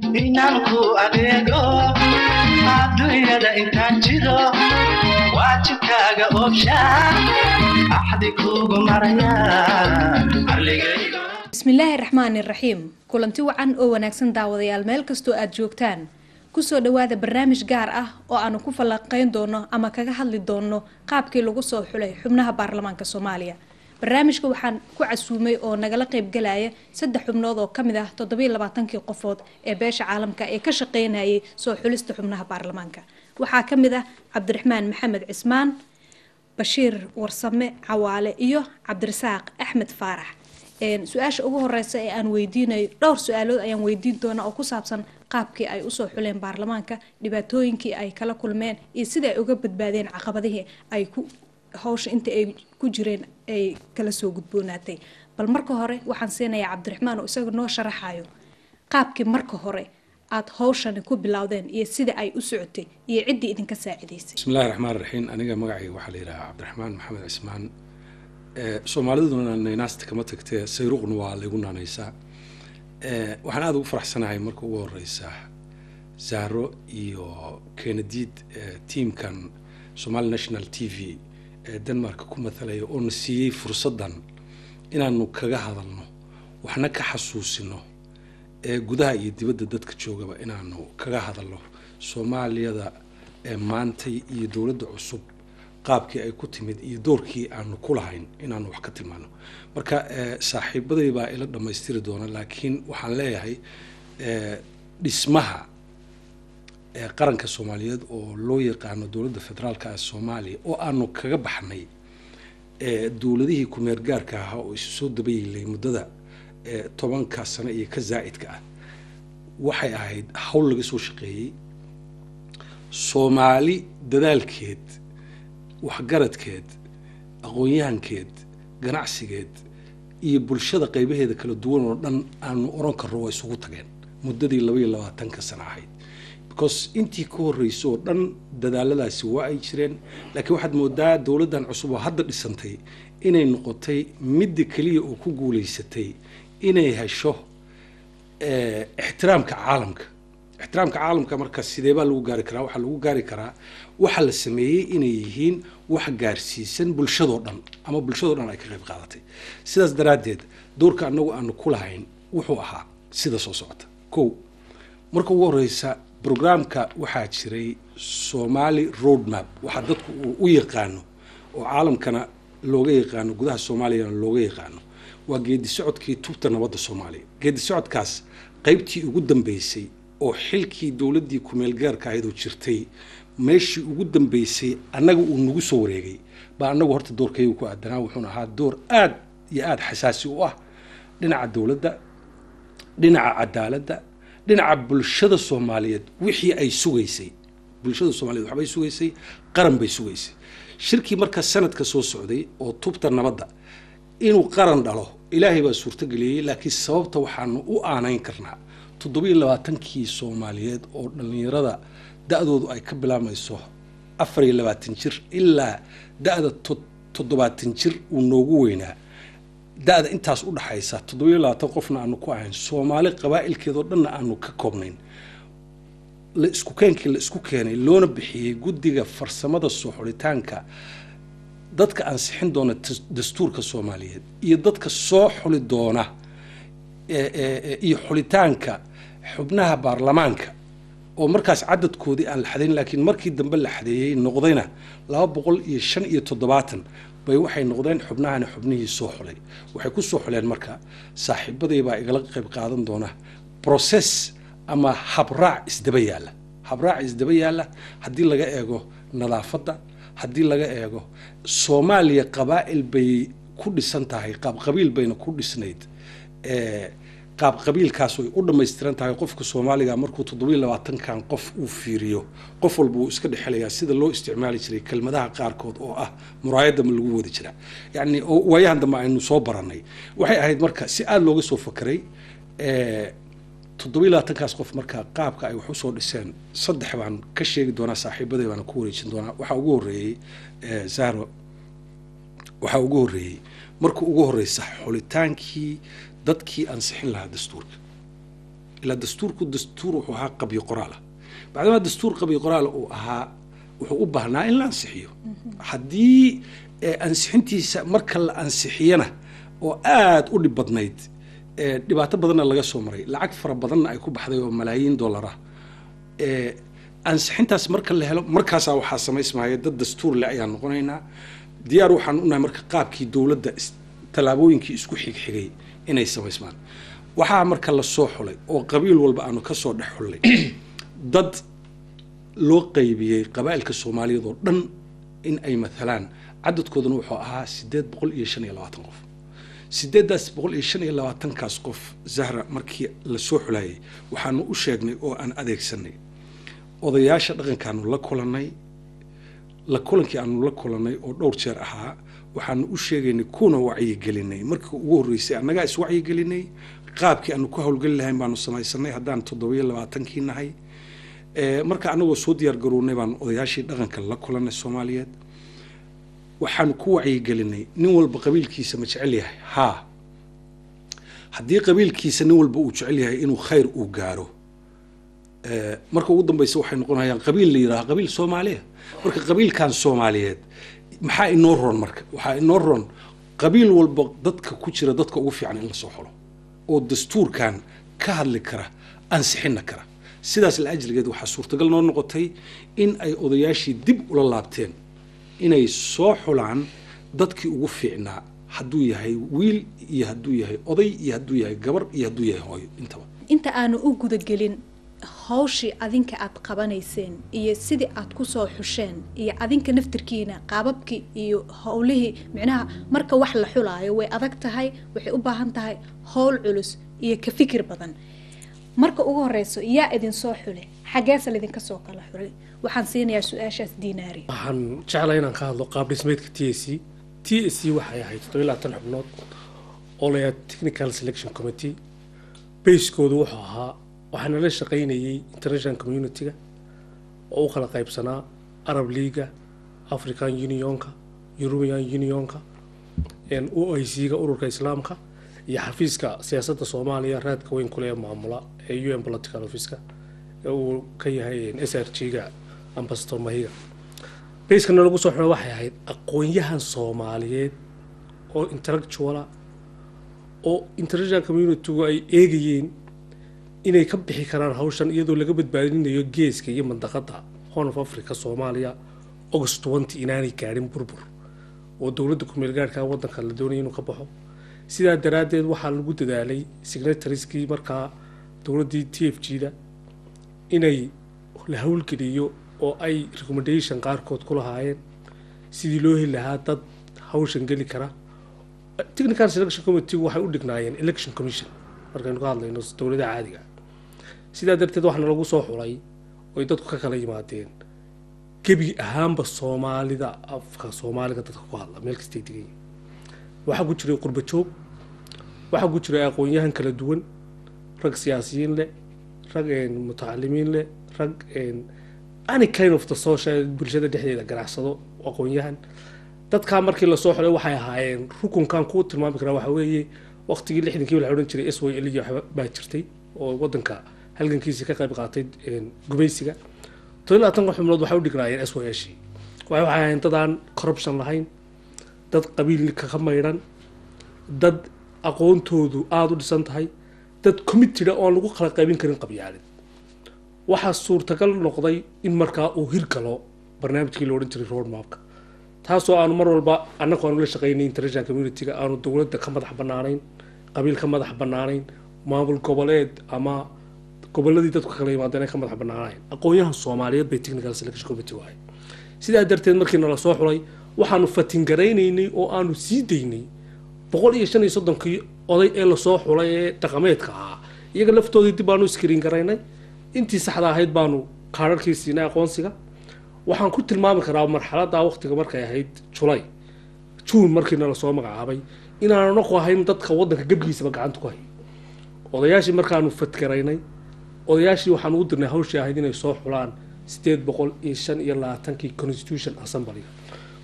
inanku adeego adduunyada intaan jiro waajibkaaga oobshaa axdi kuugu maraya arligayga bismillaahi raxmaani raxiim kulanti wacan oo wanaagsan daawadayaal meel kastoo aad joogtaan kusoo dhawaada barnaamij gaar ah oo aanu ku falanqeyn doono ama kaga hadli doono qaabkii lagu soo xulay xubnaha baarlamaanka Soomaaliya barnaamijka waxaan ku casuumay oo nagala qayb galaya 3 xubnood oo kamid ah 27 qofood ee beesha caalamka ee ka shaqeynayay soo xulista xubnaha baarlamaanka waxaa kamid ah Cabdiraxmaan Maxamed Cismaan Bashiir Warsame Cawaale iyo Cabdirasaaq Axmed Faarax su-aasha ugu horeysa ee aan weydiinay dhowr su'aalood ayaan weydiin doonaa oo ku saabsan qaabkii ay u soo xuleen baarlamaanka dhibaatooyinkii ay kala kulmeen iyo sida ay uga badbaadeen caqabadihii ay ku hawsha inta ay ku jireen ay kala soo gudboonaatay bal marka hore waxaan siinayaa Cabdiraxmaan oo isaga noo sharaxayo qaabkii marka hore aad hawshan ku bilowdeen iyo sida ay u socotay iyo cidii idinka saacideysay bismillaahir rahmaanir rahiim aniga magacayga waxa la yiraahdaa Cabdiraxmaan Maxamed Cismaan Soomaaliduna naynaasta kama tagtay sayruqna waa lagu naanaysaa waxaan aad ugu faraxsanahay marka ugu horeysa Zahro iyo Kennedy teamkan Somali National TV Denmark ku mathalaya oo nasiiyay fursadan inaanu kaga hadalno waxna ka xasuusino gudaha iyo dibadda dadka joogaba inaanu kaga hadalno Soomaaliyada maantay iyo dawladda cusub qaabkii ay ku timid iyo doorkii aanu ku lahayn inaanu wax ka tilmaano marka saaxiibaday baa ila dhameystiri doona laakiin waxaan leeyahay dhismaha qaranka Soomaaliyeed oo loo yaqaan dawladda federaalka ee Soomaaliya oo aanu kaga baxnay dawladihii ku meel gaarka ah oo isu soo dabayilay muddada 10 sano iyo ka zaa'idka ah waxay ahayd hawl laga soo shaqeeyay Soomaali dadaalkeed waxgaradkeed aqoon-yahankeed ganacsigeed iyo bulshada qaybaheeda kala duwan oo dhan aanu oran karo way isugu tageen muddadii 22 sano ahayd because intii ka horeysay oo dhan dadaaladaasi waa ay jireen laakiin waxaad moodaa dawladdan cusub oo hadda dhisantay inay noqotay mid kaliya oo ku guuleysatay inay hesho ixtiraamka caalamka marka sidee baa lagu gaari karaa waxa lagu gaari karaa waxa la sameeyay inay yihiin wax gaarsiisan bulshada dhan ama bulshada dhan ay ka qayb qaadatay sidaas daraadeed doorka anagu aanu ku lahayn wuxuu ahaa sida soo socota marka ugu horeysa programka waxaa jiray Somali roadmap waxa dadku u yaqaano oo caalamkana looga yaqaano gudaha Soomaaliya looga yaqaano waa geedi socodkii tubta nabadda Soomaaliya geedi socodkaas qaybtii ugu dambeysay oo xilkii dawladdii ku meel gaarka ahayd oo jirtay meeshii ugu dambeysay annaga uu nagu soo wareegay baa annagu horta doorkaygu ku aadanaa wuxuu ahaa door aad iyo aad xasaasi u ah dhinaca dawladda dhinaca cadaaladda dhinaca bulshada Soomaaliyeed wixii ay sugaysay bulshada Soomaaliyeed waxbay sugaysay qaran bay sugaysay shirkii marka sanadka soo socday oo tubta nabadda inuu qaran dhalo ilaahay baa suurta galiyay laakiin sababta waxaanu u aanayn karnaa 27 Soomaaliyeed oo dhalinyarada da'doodu ay ka bilaamayso 24 jir ilaa da'da 70 jir uu noogu weynaa da'da intaas u dhaxaysa 27 qofna aanu ku ahayn Soomaali qabaa'ilkeedoo dhan aanu ka koobnayn la isku keenay loona bixiyay guddiga farsamada soo xulitaanka dadka ansixin doona dastuurka Soomaaliyeed iyo dadka soo xuli doona iyo xulitaanka xubnaha baarlamaanka oo markaas cadadkoodii aan la xadeyn laakiin markii dambe la xadeeyay noqdayna 275 bay waxay noqdeen xubnahana xubnihii soo xulay waxay ku soo xuleen marka saaxiibaday baa igala qayb qaadan doona process ama habraac isdaba yaala haddii laga eego nadaafadda haddii laga eego Soomaaliya qabaa'il bay ku dhisan tahay qabiil bayna ku dhisnayd qaab qabiilkaas way u dhameystiran tahay qofka Soomaaliga markuu 27 qof uu fiiriyo qof walba uu iska dhexelayaa sida loo isticmaali jiray kelmadaha qaarkood oo ah muraayada ma lagu wada jira yani waayaan dama aynu soo baranay waxay ahayd marka si aad looga soo fakaray 27 qof marka qaabka ay wax u soo dhiseen saddex baan ka sheegi doonaa saaxiibaday baan ku wareejin doonaa waxa ugu horeeyay Zahro waxa ugu horeeyay markuu ugu horeysa xulitaankii dadkii ansixin lahaa dastuurka ilaa dastuurku dastuur wuxuu ahaa qabyo qoraala bacdama dastuur qabyo qoraala uu ahaa wuxuu u baahnaa in la ansixiyo haddii ansixintiisa marka la ansixiyana oo aad u dhib badnayd dhibaato badanna laga soo maray lacag fara badanna ay ku baxday oo malaayiin dollar ah ansixintaas marka la helo markaasaa waxaa samaysmaya dad dastuur leh ayaan noqonaynaa diyaar waxaan u nahay marka qaabkii dowladda tallaabooyinkii isku xigxigay inay samaysmaan waxaa marka la soo xulay oo qabiil walba aanu ka soo dhex xullay dad loo qaybiyey qabaa'ilka soomaaliyeed oo dhan in ay matalaan cadadkooduna wuxuu ahaa 825 qof 825kaas qof Zahra markii la soo xulayay waxaanu u sheegnay oo aan adeegsanay odayaasha dhaqankaanu la kulanay kulankii aanu la kulanay oo dhowr jeer ahaa waxaanu u sheegaynay kuna wacyi gelinay markii ugu horeysay annaga is wacyi gelinay qaabkii aanu ku hawlgali lahayn baanu samaysanay haddaan 720kii nahay marka anagoo soo diyaar garownay baan odayaashii dhaqanka la kulanay Soomaaliyeed waxaanu ku wacyi gelinay nin walba qabiilkiisa ma jecel yahay haddii qabiilkiisa nin walba uu jecel yahay inuu khayr u gaaro marka ugu dambaysa waxay noqonayaan qabiil la yiraahdo qabiil Soomaaliya marka qabiilkan Soomaaliyeed maxaa inoo roon marka waxaa inoo roon qabiil walba dadka ku jira dadka ugu fiican in la soo xulo oo dastuurkan ka hadli kara ansixina kara sidaas la ajligeed waxaa suurtagal noo noqotay in ay odayaashii dib ula laabteen inay soo xulaan dadkii ugu fiicnaa hadduu yahay wiil iyo hadduu yahay oday iyo hadduu yahay gabar iyo hadduu yahay hooyo intaba inta aanu u gudagelin hawshii adinka aad qabanayseen iyo sidii aad ku soo xusheen iyo adinka naftirkiina qaababkii iyo howlihii micnaha marka wax la xulaayo way adag tahay waxay u baahan tahay howl culus iyo ka fikir badan marka ugu horeyso yaa idin soo xulay xageesa idinka soo kala xulay waxaan siinayaa su'aashaas diinaari waxaan jeclahay inaan ka hadlo qaab dhismeedka TSC waxay ahayd 17 xubnood oo la technical selection committee base-koodu wuxuu ahaa waxaana la shaqaynayay international community-ga oo u kala qaybsanaa Arab League, African Union-ka, European Union-ka, OIC-ga ururka Islaamka iyo xafiiska siyaasadda Soomaaliya raadka weyn ku leh maamula ee UN Political Office-ka oo ka yahay SRG-ga Ambassador Mahiga base-kana lagu soo xulay waxay ahayd aqoon-yahan Soomaaliyeed oo intellectual oo international community-gu ay eegayeen inay ka bixi karaan hawshan iyadoo laga badbaadinayo geeska iyo mandaqada Horn of Africa Soomaaliya August 20 inaanay gaarin burbur oo dawladda ku meel gaarka wadanka la doonayay inuu ka baxo sidaa daraadeed waxaa lagu dadaalay secretarieskii markaa dawladdii TFG-da inay la hawlgeliyo oo ay recommendation qaarkood ku lahaayeen sidii loo heli lahaa dad hawshan geli kara technical selection committee waxay u dhignaayeen election commission markaynu ka hadlayno dawladda caadiga sidaa darteed waxaana lagu soo xulay oo dadku ka kala yimaadeen gebi ahaanba Soomaalida afka Soomaaliga dadka ku hadla meel kasta digay waxa ku jiray qurba joog waxa ku jiray aqoon-yahan kala duwan rag siyaasiyiin leh rag mutacallimiin leh rag any kind of the social bulshada dhexdeeda ganacsado aqoon-yahan dadka markii la soo xulay waxay ahaayeen rukunkan ku tilmaami kara waxa weeye waqtigii 60kii la oran jiray SYL iyo baa jirtay oo wadanka halgankiisa ka qayb qaatay gumaysiga 17 xubnood waxa u dhignaayeen SYL waxay ahaayeen dad aan corruption lahayn dad qabiilka ka mayran dad aqoontoodu aad u dhisan tahay dad committed oo lagu kala qaybin karin qabyaalad waxa suurtagal noqday in markaa uu hirgalo barnaamijkii la oran jiray road map-ka taasoo aan mar walba annagu aan la shaqeynay international community-ga aanu dawladda ka madax banaanayn qabiil ka madax banaanayn maamul goboleed ama goboladii dadku kala yimaadeen ka madax banaanayn aqoon-yahan Soomaaliyeed bay technical selection committee wahay sidaa darteed markii la soo xulay waxaanu fatin gareynaynay oo aanu sii daynay 135kii oday ee la soo xulay ee dhaqameedka ah iyaga laftoodii dib baanu screen gareynay intii saxda ahayd baanu kaararkiisina aqoonsiga waxaan ku tilmaami karaa marxaladda waqtiga markay ahayd June markii la soo magacaabay inaanu noqo ahayn dadka wadanka gabgiisa gacanta ku hay odayaashii markaanu fatgareynay odayaashii waxaan u dirnay hawshii ahayd inay soo xulaan 825kii constitution assembly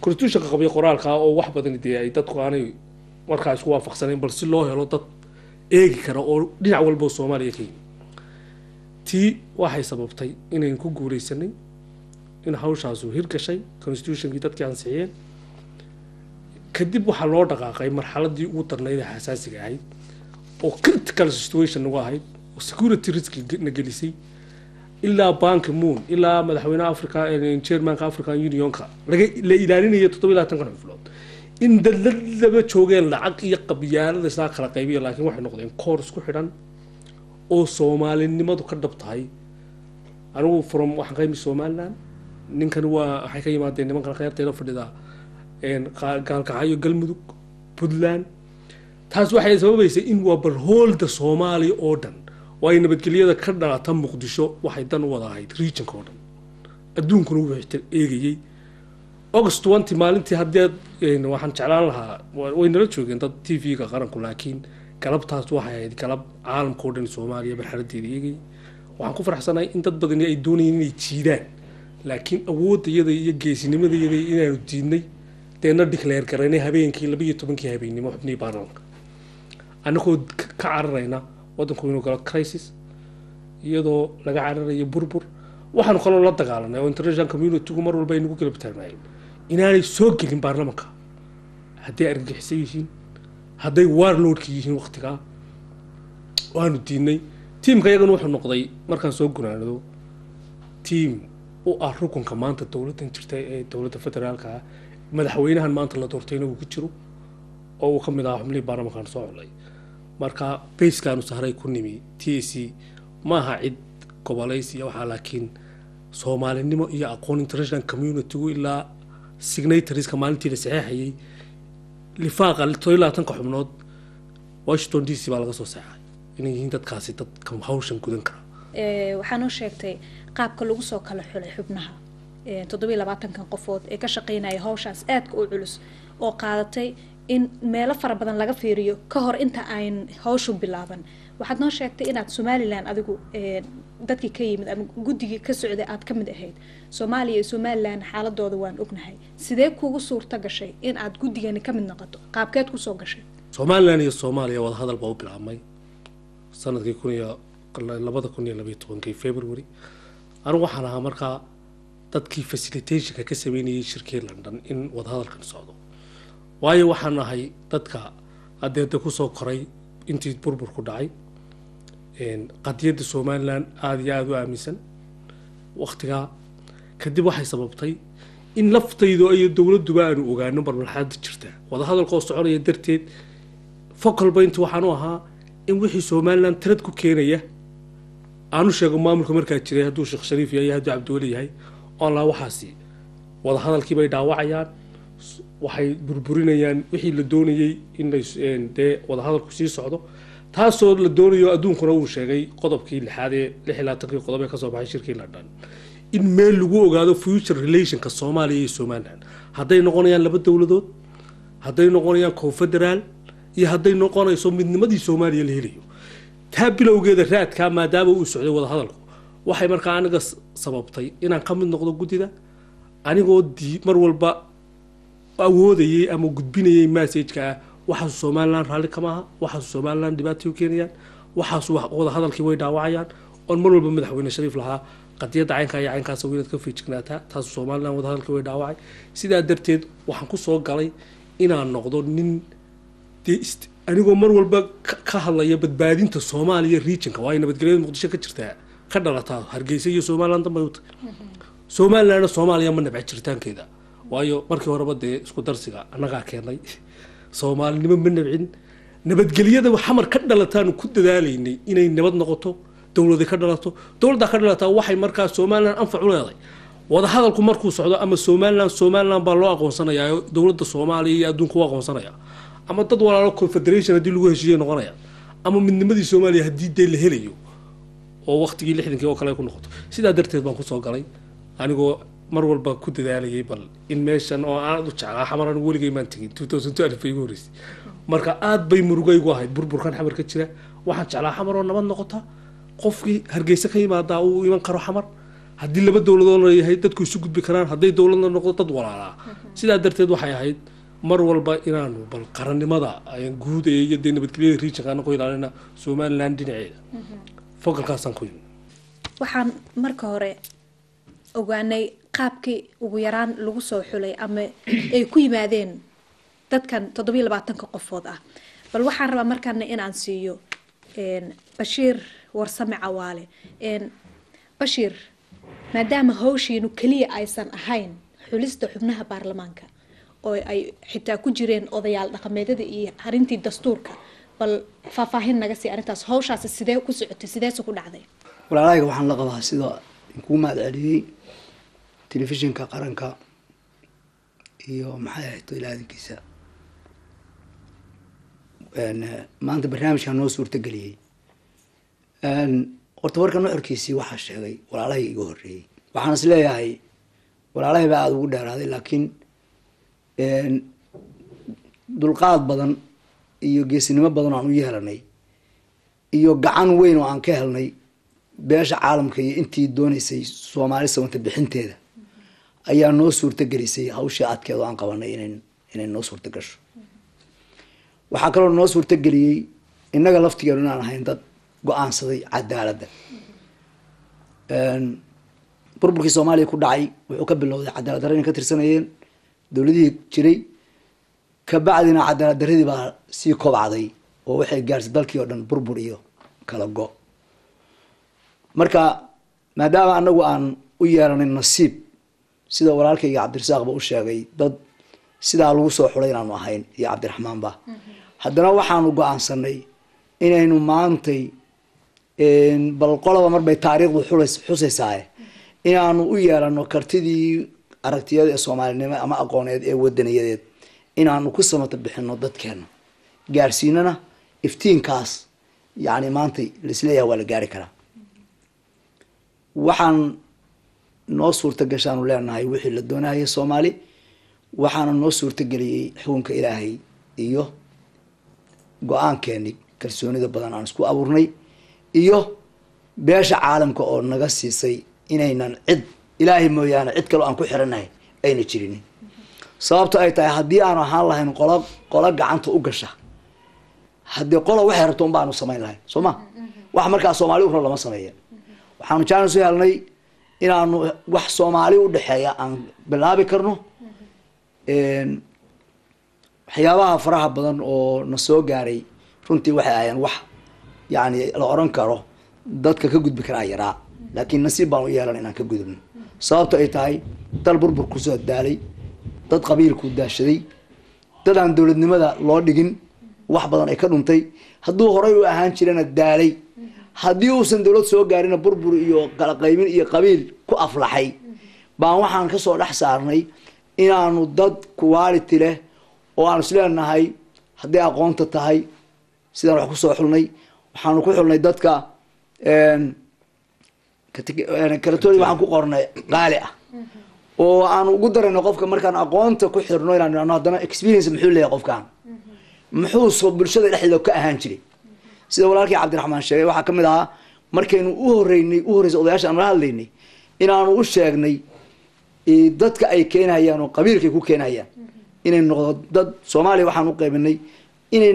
constitution ka qabiyo qoraalka oo wax badan ay dadku aanay markaa isku waafaqsaneen bal si loo helo dad eegi kara oo dhinac walba Soomaaliya ka yimid tii waxay sababtay inayn ku guulaysanay in hawshaasu hirgashay constitutionkii dadkii ansixiyeen kadib waxaa loo dhaqaaqay marxaladii ugu darnayd ee xasaasiga ahayd oo critical situation nagu ahayd oo security risk na gelisay ilaa banki moon ilaa madaxweynaha africa chairmanka african unionka la ilaalinaya 27 xubnood in dadlaba joogeen lacag iyo qabyaalada isaa kala qaybiya laakiin waxay noqdeen koor isku xidhan oo Soomaalinimadu ka dhab tahay anigu from waxaan qaymi Somaliland ninkan waa waxay ka yimaadeen nimanka qaybteeda fadhida gaalkacyo galmudug Puntland taas waxay sababaysay in waa barhoolda Soomaaliya oo dhan way nabadgelyada ka dhalata Muqdisho waxay dan u wada ahayd regionka oo dhan adduunkuna wuxuu eegayay August 20 maalintii haddeed waxaan jeclaan lahaa way nala joogeen dad TV-ga qaranku laakiin galabtaas waxay ahayd galab caalamka oo dhan Soomaaliya barxaladeeda eegay waxaan ku faraxsanahay in dad badan ay doonayeen inay jiidaan laakiin awoodayada iyo geesinimadayada inaanu diidnay deena declare gareynay habeenkii 12 habeenimo xubnii baarlamaanka anagoo ka cararayna wadanku inuu galo crisis iyadoo laga cararayo burbur waxaan kaloo la dagaalanay oo international community mar walba inagu kala bitaarnaayeen inaanay soo gelin baarlamaanka haddii argagixisay yihiin hadday warlordki yihiin waqtiga waanu diidnay tiimka iyagana wuxuu noqday markaan soo gunaanado tiim u ah rukunka maanta dawladdan jirta ee dawladda federaalka madaxweynahan maanta la doortayna uu ku jiro oo uu ka mid ahaa xubnihii baarlamaankan soo xulay marka basekan sahray ku nimi TC maaha cid goboleys iyo waxa laakiin Soomaalinimo iyo aqoon international community ilaa signatories ka maalintii la saxeexayay lifaaqa 12 xubnood Washington DC baa laga soo saxay inay yihiin dadkaasi dad ka hawshan gudan kara waxaan u sheegtay qaabka lagu soo kala xulay xubnaha 27 qofood ee ka shaqeynaya hawshaas aadka u culus oo qaadatay in meelo fara badan laga fiiriyo ka hor inta aan hawshu bilaaban waxaad noo sheegtay inaad Somaliland adigu dadkii ka yimid ama guddigii ka socday aad ka mid ahayd Soomaaliya iyo Somaliland xaaladooda waan ognahay sidee kuugu suurta gashay in aad guddigani ka mid noqoto qaabkeed ku soo gashay Somaliland iyo Soomaaliya wada hadal baa u bilaabmay sanadkii 2012 February anigu waxaan ahaa markaa dadkii facilitationka ka sameynayay shirkii London in wada hadalkan socdo waayo waxaan ahay dadka adeeda ku soo koray intii burbur ku dhacay qadiyada Somaliland aad iyo aad u aaminsan waqtiga kadib waxay sababtay in laftaydu ay dawladdu baan ogaano barbalxad jirta wada hadalka oo soconaya darteed focal point waxaan u ahaa in wixii Somaliland tirad ku keenaya aanu sheego maamulka markaa jiray hadduu Sheekh Shariif yahay hadduu Cabdiwali yahay oo la waxaasi wada hadalkii bay dhaawacayaan waxay burburinayaan wixii la doonayay in ay wada hadalku sii socdo taasoo la doonayo adduunkuna uu sheegay qodobkii 6 ee 66 qodob ee ka soo baxay shirkii London in meel lagu ogaado future relationka Soomaaliya iyo Somaliland hadday noqonayaan laba dawladood hadday noqonayaan confederal iyo hadday noqonayso midnimadii Soomaaliya la helayo taa bilowgeeda raadka maadaama uu socday wada hadalku waxay markaa aniga sababtay inaan ka mid noqdo guddida anigoo mar walba awoodayay ama gudbinayay message-ka waxa Somaliland raali kama aha waxa Somaliland dhibaato u keenayaan waxa wada hadalkii way dhaawacayaan oo mar walba madaxweyne Shariif lahaa qadiyada caynka iyo caynkaas weynad ka fiijignaata taas Somaliland wada hadalkii way dhaawacay sidaa darteed waxaan ku soo galay inaan noqdo nin anigoo mar walba ka hadlaya badbaadinta Soomaaliya regionka waa nabadgelyada Muqdisho ka jirta ka dhalata Hargeysa iyo Somaliland dambayta Somaliland Soomaaliya ma nabad jirtaankeeda waayo markii horeba isku darsiga anaga keenay Soomaalinimo ma nabcin nabadgelyada xamar ka dhalataan ku dadaalaynay inay nabad noqoto dawladda ka dhalato waxay markaa Somaliland anfac u leedahay wada hadalku markuu socdo ama Somaliland baa loo aqoonsanayaa dawladda Soomaaliya iyo adduunku waa aqoonsanaya ama dad walaalo confederation hadii lagu heshiiyo noqonaya ama midnimadii Soomaaliya hadii la helayo oo waqtigii 60kii oo kale ku noqoto sidaa darteed baan ku soo galay anigoo mar walba ku dadaalayay bal in meeshan oo aan u jeclaa xamaran weligay maan tagin 2012 ay horeysay marka aad bay murugaygu ahayd burburkan xamar ka jira waxaan jeclaa xamar oo nabad noqota qofkii Hargeysa ka yimaada uu iman karo xamar hadii laba dawladood leeyahay dadku isu gudbi karaan hadday dawladna noqdo dad walaala sidaa darteed waxay ahayd mar walba inaanu bal qarannimada ay guud ee nabadgelyada regionka aan ku ilaalina Somaliland dhinaceeda fokalkaasan ku yimid waxaan marka hore ogaanay qaabkii ugu yaraan lagu soo xulay ama ay ku yimaadeen dadkan 27 qofood ah bal waxaan rabaa markaana inaan siiyo Bashiir Warsame Cawaale Bashiir maadaama hawshiinu kaliya aysan ahayn xulista xubnaha baarlamaanka oo ay xitaa ku jireen odayaal dhaqameedada iyo arintii dastuurka bal faahfaahin naga sii arintaas hawshaas sidee ku socotay sidee ku dhacday walaalahayga waxaan la qabaa sida ku mahadceliyay telefishinka qaranka iyo maxay ahayd ilaalinkiisa maanta barnaamijka noo suurta galiyay horta warka nuxurkiisii waxaa sheegay walaalahay iga horreeyay waxaan is leeyahay walaalahay baa aada ugu dheeraaday laakiin dulqaad badan iyo geesinimo badan aan u yeelanay iyo gacan weyn oo aan ka helnay beesha caalamka iyo intii doonaysay Soomaali sababta bixinteeda ayaa noo suurta gelisay hawshii adkeed oo aan qabanay inay noo suurta gasho waxaa kaloo noo suurta geliyay innaga laftigeenu inaan ahayn dad go-aansaday cadaaladda burburkii Soomaaliya ku dhacay wuxuu ka bilowday cadaalad darro inay ka tirsanayeen dowladihii jiray ka bacdina cadaalad darradii baa sii kobcday oo waxay gaarsay dalkii oo dhan burbur iyo kala go marka maadaama anagu aan u yeelanay nasiib sida walaalkayga Cabdirasaaq ba u sheegay dad sidaa lagu soo xulay inaanu ahayn iyo Cabdiraxmaan ba haddana waxaanu go'aansanay inaynu maantay bal qolaba marbay taariikhdu xusaysaa inaanu u yeelano kartidii aragtiyada ee Soomaalinimo ama aqooneed ee wadaniyadeed inaanu ku samata bixino dadkeena gaarsiinana iftiinkaas yani maantay lisleeyahay waa la gaari karaa waxaan noo suurta gashaanu leenahay wixii la doonayay Soomaali waxaana noo suurta galiyay xukunka Ilaahay iyo go'aankeeni kalsoonida badan aan isku abuurnay iyo beesha caalamka oo naga siisay inaynan cid Ilaahay mooyaane cid kale aan ku xiranahay ayna jirin sababta ay tahay haddii aan ahaan lahayn qola gacanta u gasha haddii qola waxay rabto un baanu samayn lahayn sooma wax markaa Soomaali u lama sameeyo waxaanu jaanis u helnay inaanu wax Soomaali u dhaxeeya aan bilaabi karno waxyaabaha faraha badan oo na soo gaaray runtii waxay ayaan wax yani la oran karo dadka ka gudbi karaa yaraa laakiin nasiib baan u yeelan inaan ka gudubno sababta ay tahay dal burbur ku soo daalay dad qabiil ku daashaday dad aan dowladnimada loo dhigin wax badan ay ka dhuntay hadduu horay u ahaan jirana daalay haddii uusan dowlad soo gaarina burbur iyo kala qaybin iyo qabiil ku aflaxay baan waxaan ka soo dhex saarnay inaanu dad quality leh oo aan isleenahay haddii aqoonta tahay sidaan wax ku soo xulnay waxaanu ku xulnay dadka karatori waxaan ku qornay qaali ah oo aan ugu darayno qofka markaan aqoonta ku xirno inaan nidhaahno haddana experience muxuu leeyahay qofkaan muxuu soo bulshada dhexdeeda ka ahaan jiray sida walaalkii Cabdiraxmaan sheegay waxaa ka mid ahaa markaynu u horreysay odayaasha aan la hadlaynay inaanu u sheegnay dadka ay keenayaan oo qabiilkay ku keenayaan inay noqdo dad Soomaaliya waxaan u qaybinay inay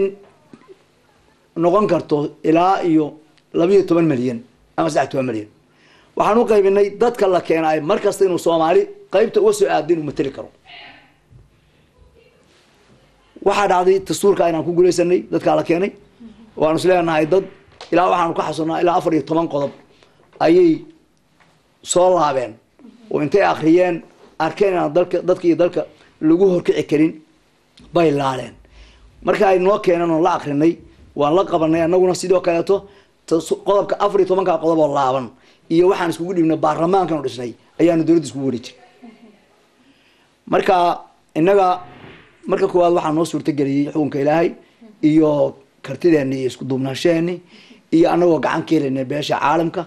noqon karto ilaa iyo 12 milyan ama 13 milyan waxaan u qaybinay dadka la keenay markasta inuu Soomaali qaybta uga soo aadin u matali karo waxa dhacday dastuurka inaan ku guuleysanay dadka la keenay waanu isleenahay dad ilaa waxaanu ka xasuunaa ilaa 14 qodob ayay soo laabeen oo intay akhriyeen arkeen dadka iyo dalka lagu horkici karin bay laaleen marka ay noo keeneen oo la akhrinay waan la qabanay annaguna sidoo kaleeto qodobka 14 qodob oo laaban iyo waxaan iskugu dhibnay baarlamaankan u dhisnay ayaanu dawladda iskugu wareejinay marka innaga marka koowaad waxaan noo suurta geliyay xukunka Ilaahay iyo kartideena iyo isku duubnaasheena iyo annagoo gacan ka helinay beesha caalamka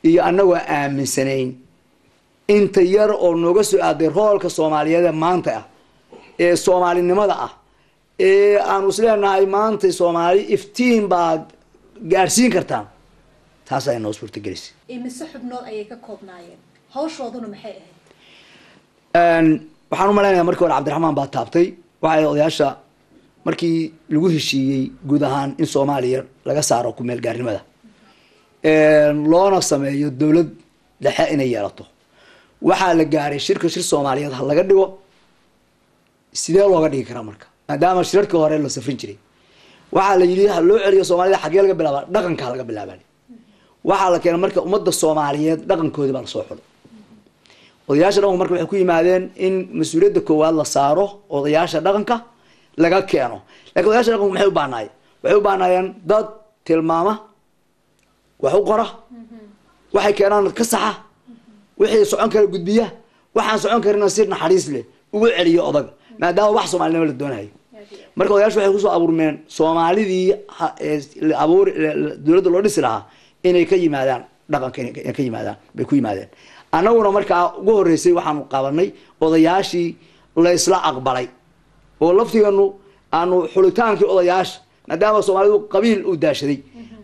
iyo annagoo aaminsanayn inta yar oo nooga soo aaday roolka Soomaaliyeed maanta ah ee Soomaalinimada ah ee aan isleenahay maanta Soomaali iftiin baad gaarsiin kartaan taas ay noo suurta gelisay imise xubnood ayay ka koobnaayeen hawshooduna maxay ahayd waxaan u maleynayaa markii hore Cabdiraxmaan baa taabtay waxay odayaasha markii lagu heshiiyey guud ahaan in Soomaaliya laga saaro ku meel gaarnimada loona sameeyo dowlad dhexe inay yeelato waxaa la gaaray shir Soomaaliyeed ha laga dhigo sidee looga dhigi karaa marka maadaama shirarkii hore la safrin jiray waxaa la yiri loo celiyo Soomaalida xagee laga bilaabaa dhaqanka laga bilaabaa waxaa la keenay marka ummadda Soomaaliyeed dhaqankooda baa la soo xulay odayaasha dhaqanka marka waxay ku yimaadeen in mas'uuliyadda koowaad la saaro odayaasha dhaqanka laga keeno laakiin odayaasha dhaqanka maxay u baahnaayeen dad tilmaama wax u qora waxay keenaan ka saxa wixii socon kara gudbiya waxaan socon karina si naxariis leh ugu celiyo odaga maadaama wax Soomaaliyeed la doonayo marka odayaashu waxay ku soo abuurmeen Soomaalidii abuur dowladda loo dhisi lahaa inay ka yimaadaan dhaqanka inay ka yimaadaan bay ku yimaadeen annaguna markaa ugu horeysay waxaanu qabanay odayaashii la isla aqbalay oo laftiganu aanu xulitaankii odayaasha maadaama Soomaalidu qabiil u daashaday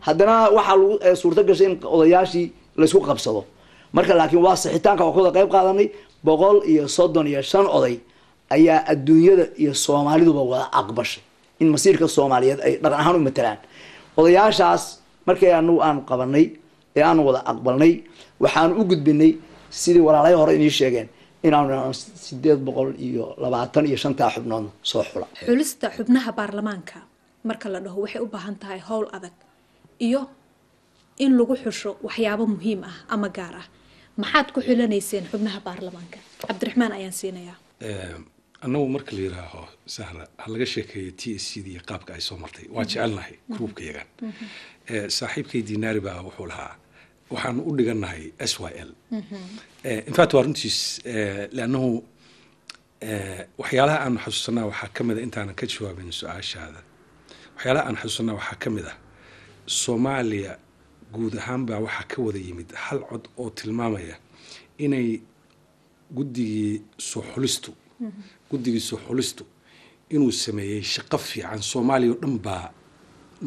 haddana waxa lagu suurta gashay in odayaashii la isku qabsado marka laakiin waa saxitaanka oo ka qayb qaadanay 135 oday ayaa adduunyada iyo Soomaaliduba wada aqbashay in masiirka Soomaaliyeed ay dhaqan ahaan u matalaan odayaashaas markay aan qabanay ee aan wada aqbalnay waxaan u gudbinay sidii walaalay hore inii sheegeen inaanu 825 xubnood soo xula xulista xubnaha baarlamaanka marka la dhaho waxay u baahan tahay hawl adag iyo in lagu xusho waxyaabo muhiim ah ama gaar ah maxaad ku xulanayseen xubnaha baarlamaanka Cabdiraxmaan ayaan siinayaa annagu marka la yiraaho sahra ha laga sheekeeyo TSCD qaabka ay soo martay waa jecelnahay groupka yagan saaxiibkay Dinaari baa wuxuu lahaa waxaan u dhiganahay SYL in fact waa runtiis laanahu waxyaalaha aan xasuusanaa waxaa kamid ah intaan ka jawaabin su'aashaada waxyaalaha aan xasuusanaa waxaa kamid ah Soomaaliya guud ahaan baa waxaa ka wada yimid hal cod oo tilmaamaya inay guddigii soo xulistu inuu sameeyay shaqo fiican Soomaaliya oo dhan baa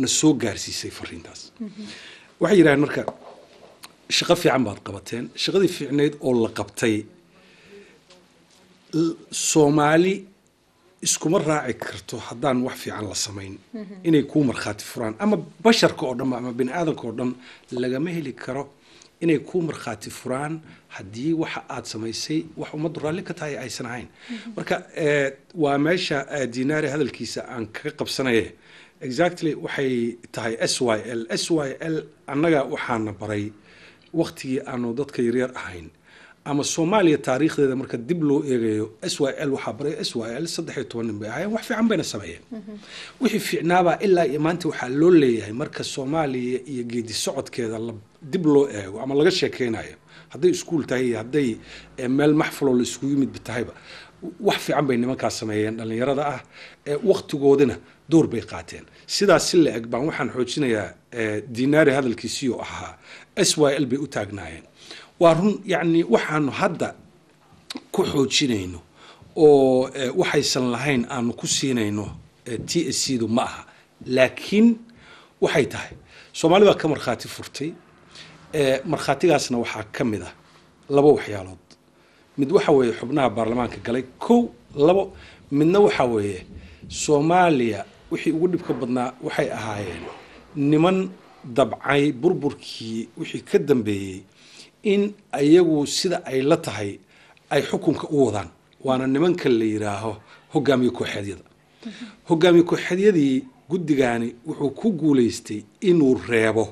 na soo gaarsiisay fariintaas waxay yiraahdeen marka shaqo fiican baad qabateen shaqadii fiicneed oo la qabtay Soomaali iskuma raaci karto haddaan wax fiican la samayn inay ku marxaati furaan ama basharka oo dhan ama bini'aadanka oo dhan lagama heli karo inay ku marxaati furaan haddii waxa aad samaysay wax ummaddu raalli ka tahay aysan ahayn marka waa meesha Dinaari hadalkiisa aan kaga qabsanaye exactly waxay tahay SYL annaga waxaana baray waqtigii aanu dadka yaryar ahayn ama Soomaaliya taariikhdeeda marka dib loo eegayo SYL waxa baray SYL 13 nin bay ahaayeen wax fiican bayna sameeyeen wixii fiicnaaba ilaa maanta waxa loo leeyahay marka Soomaaliya iyo geedi socodkeeda dib loo eego ama laga sheekeynayo hadday iskuul tahay hadday meel maxfal la isku yimid bitahayba wax fiican bay nimankaas sameeyeen dhalinyarada ah waqtigoodina door bay qaateen sidaas si la eg baan waxaan xoojinayaa Dinaari hadalkiisii oo ahaa SYL bay u taagnaayeen waa run yani waxaanu hadda ku xoojinayno oo waxaysan lahayn aanu ku siinayno TSCdu ma aha laakiin waxay tahay Soomaalida ka marxaati furtay marxaatigaasna waxaa ka mid ah laba waxyaalood mid waxa weeye xubnaha baarlamaanka galay labo midna waxa weeye Soomaaliya wixii ugu dhibka badnaa waxay ahaayeen niman dabcay burburkii wixii ka dambeeyay in ayagu sida ay la tahay ay xukunka u wadaan waana nimanka la yiraaho hogaamiye kooxeedyadii guddigaani wuxuu ku guuleystay inuu reebo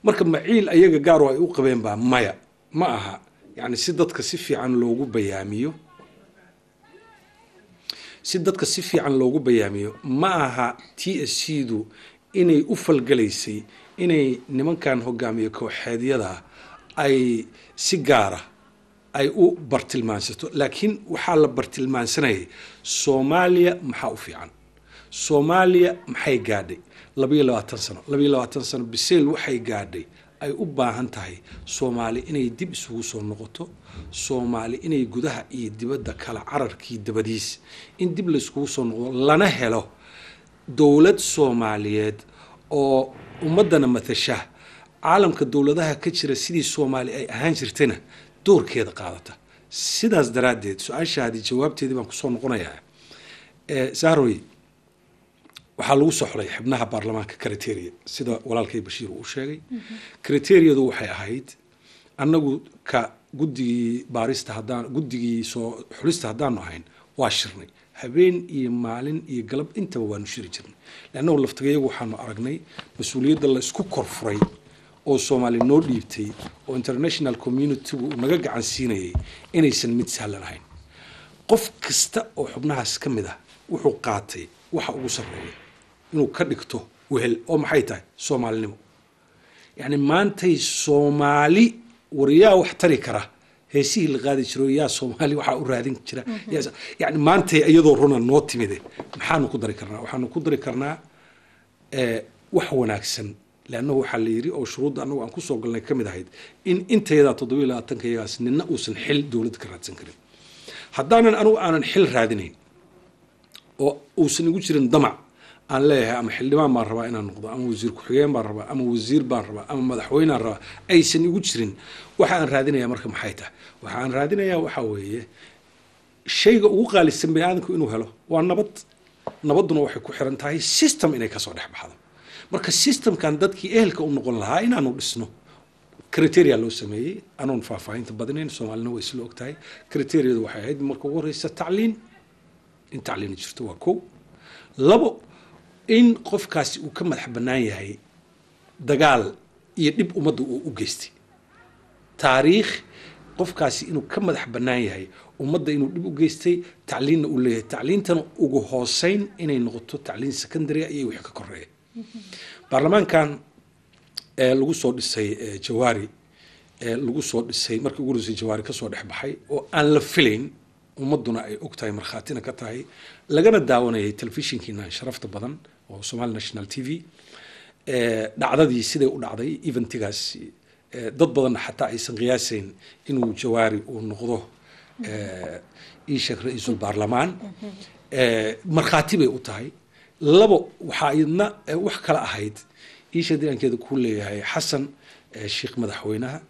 marka maciil ayaga gaar oo ay u qabeen baa maya ma aha yani si dadka si fiican loogu bayaamiyo ma aha TSCdu inay u falgalaysay inay nimankan hogaamiye kooxeedyada ay si gaara ay u bartilmaansato laakiin waxaa la bartilmaansanayay Soomaaliya maxaa u fiican Soomaaliya maxay gaadhay 22 sano biseel waxay gaadhay ay u baahan tahay Soomaali inay dib isugu soo noqoto Soomaali inay gudaha iyo dibadda kala cararkii dabadiis in dib la isugu soo noqdo lana helo dawlad Soomaaliyeed oo ummadana matasha caalamka dawladaha ka jira sidii Soomaali ay ahaan jirtayna doorkeeda qaadata sidaas daraadeed su'aashaadii jawaabteedii baan ku soo noqonayaa Sahroy waxaa lagu soo xulay xubnaha baarlamaanka criteria sida walaalkay bashiir uu sheegay criteriyadu waxay ahayd annagu ka guddigii baarista haddaan guddigii soo xulista haddaanu ahayn waa shirnay habeen iyo maalin iyo galab intaba waanu shiri jirnay lannahu laftigayagu waxaanu aragnay mas-uuliyadda la isku korfuray oo Soomaali noo dhiibtay oo international community uu naga gacan siinayay inaysan mid sahlan ahayn qof kasta oo xubnahaas ka mid ah wuxuu qaatay waxa ugu sarreeya inuu ka dhigto wehel oo maxay tahay Soomaalinimo yani maantay Soomaali wariyaa wax tari kara heesii la qaadi jiro yaa Soomaali waxa u raadin jira yani maantay iyadoo runa noo timide maxaanu ku dari karnaa waxaanu ku dari karnaa wax wanaagsan لأنه حليري أو شروط أنه أن كسر قلنا كم ده إن أنت إذا تضوي لا تنكياس ننقص نحل دولة كرات سنكرين حدانا أنا نحل هذين أو سنقول ندمع أن لا أم حل ما مرة أنا نقضى أم وزير كحيان مرة أم وزير مرة أم مدحوين مرة أي سنقول وحان هذين يا مركم حيته وحان هذين يا وحويه شيء وقال السنبي عندك إنه هلا ونبضنا وحكو حرنتهاي سيستم إنك صار بهذا marka systemkan dadkii ehelka u noqon lahaa inaanu dhisno criteria loo sameeyay aanu faahfaahinta badanayn Soomaalina way isla ogtahay criteria-du waxay ahayd marka ugu horeysa tacliin in tacliin jirto waa koow labo in qofkaasi uu ka madax bannaan yahay dagaal iyo dhib ummadda uu u geystay taariikh qofkaasi inuu ka madax bannaan yahay ummadda inuu dhib u geystay tacliinna uu leeyahay tacliintana ugu hooseyn inay noqoto tacliin secondary iyo wixii ka koreeya baarlamaankan lagu soo dhisay Jawaari lagu soo dhisay markii ugu horeysay Jawaari ka soo dhaxbaxay oo aan la filayn ummaduna ay ogtahay markhaatina ka tahay lagana daawanayay telefishinkiina sharafta badan oo Somali National TV dhacdadii sidee u dhacday eventigaas dad badan xataa aysan qiyaasayn inuu Jawaari uu noqdo إيشك رئيس البرلمان مرخاتي بيقطعي لبو وحايدنا وحكلا أحد إيش هذي أنك كل هاي حسن الشيخ مدحوينها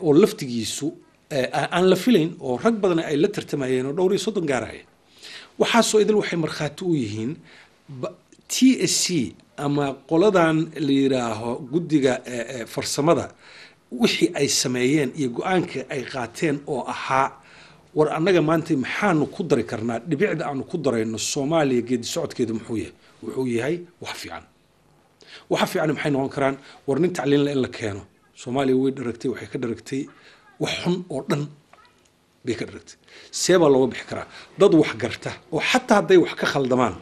ولفت جيسو أنا لفيلين ورق بدنا أي لتر تماين ودوري صوت جارهاي وحاسو إذا الوحي مرخاتويهن تي سي أما قلدان اللي راه جدّي فرسمدا وحي أي سمايين يجوانك أي قاتين أو أحا ورأننا ما أنت محانو قدر كرنا نبعد عن قدر إن الصومالي جد سعود كده محوية هاي وحفي عن محين وانكران ورنت علينا إلا كانوا صومالي ويد ركتي وحي كدركتي وحن أردن بيكدركتي سيب الله بحكرة ضد وحقرته وحتى هذا وحكا خلدمان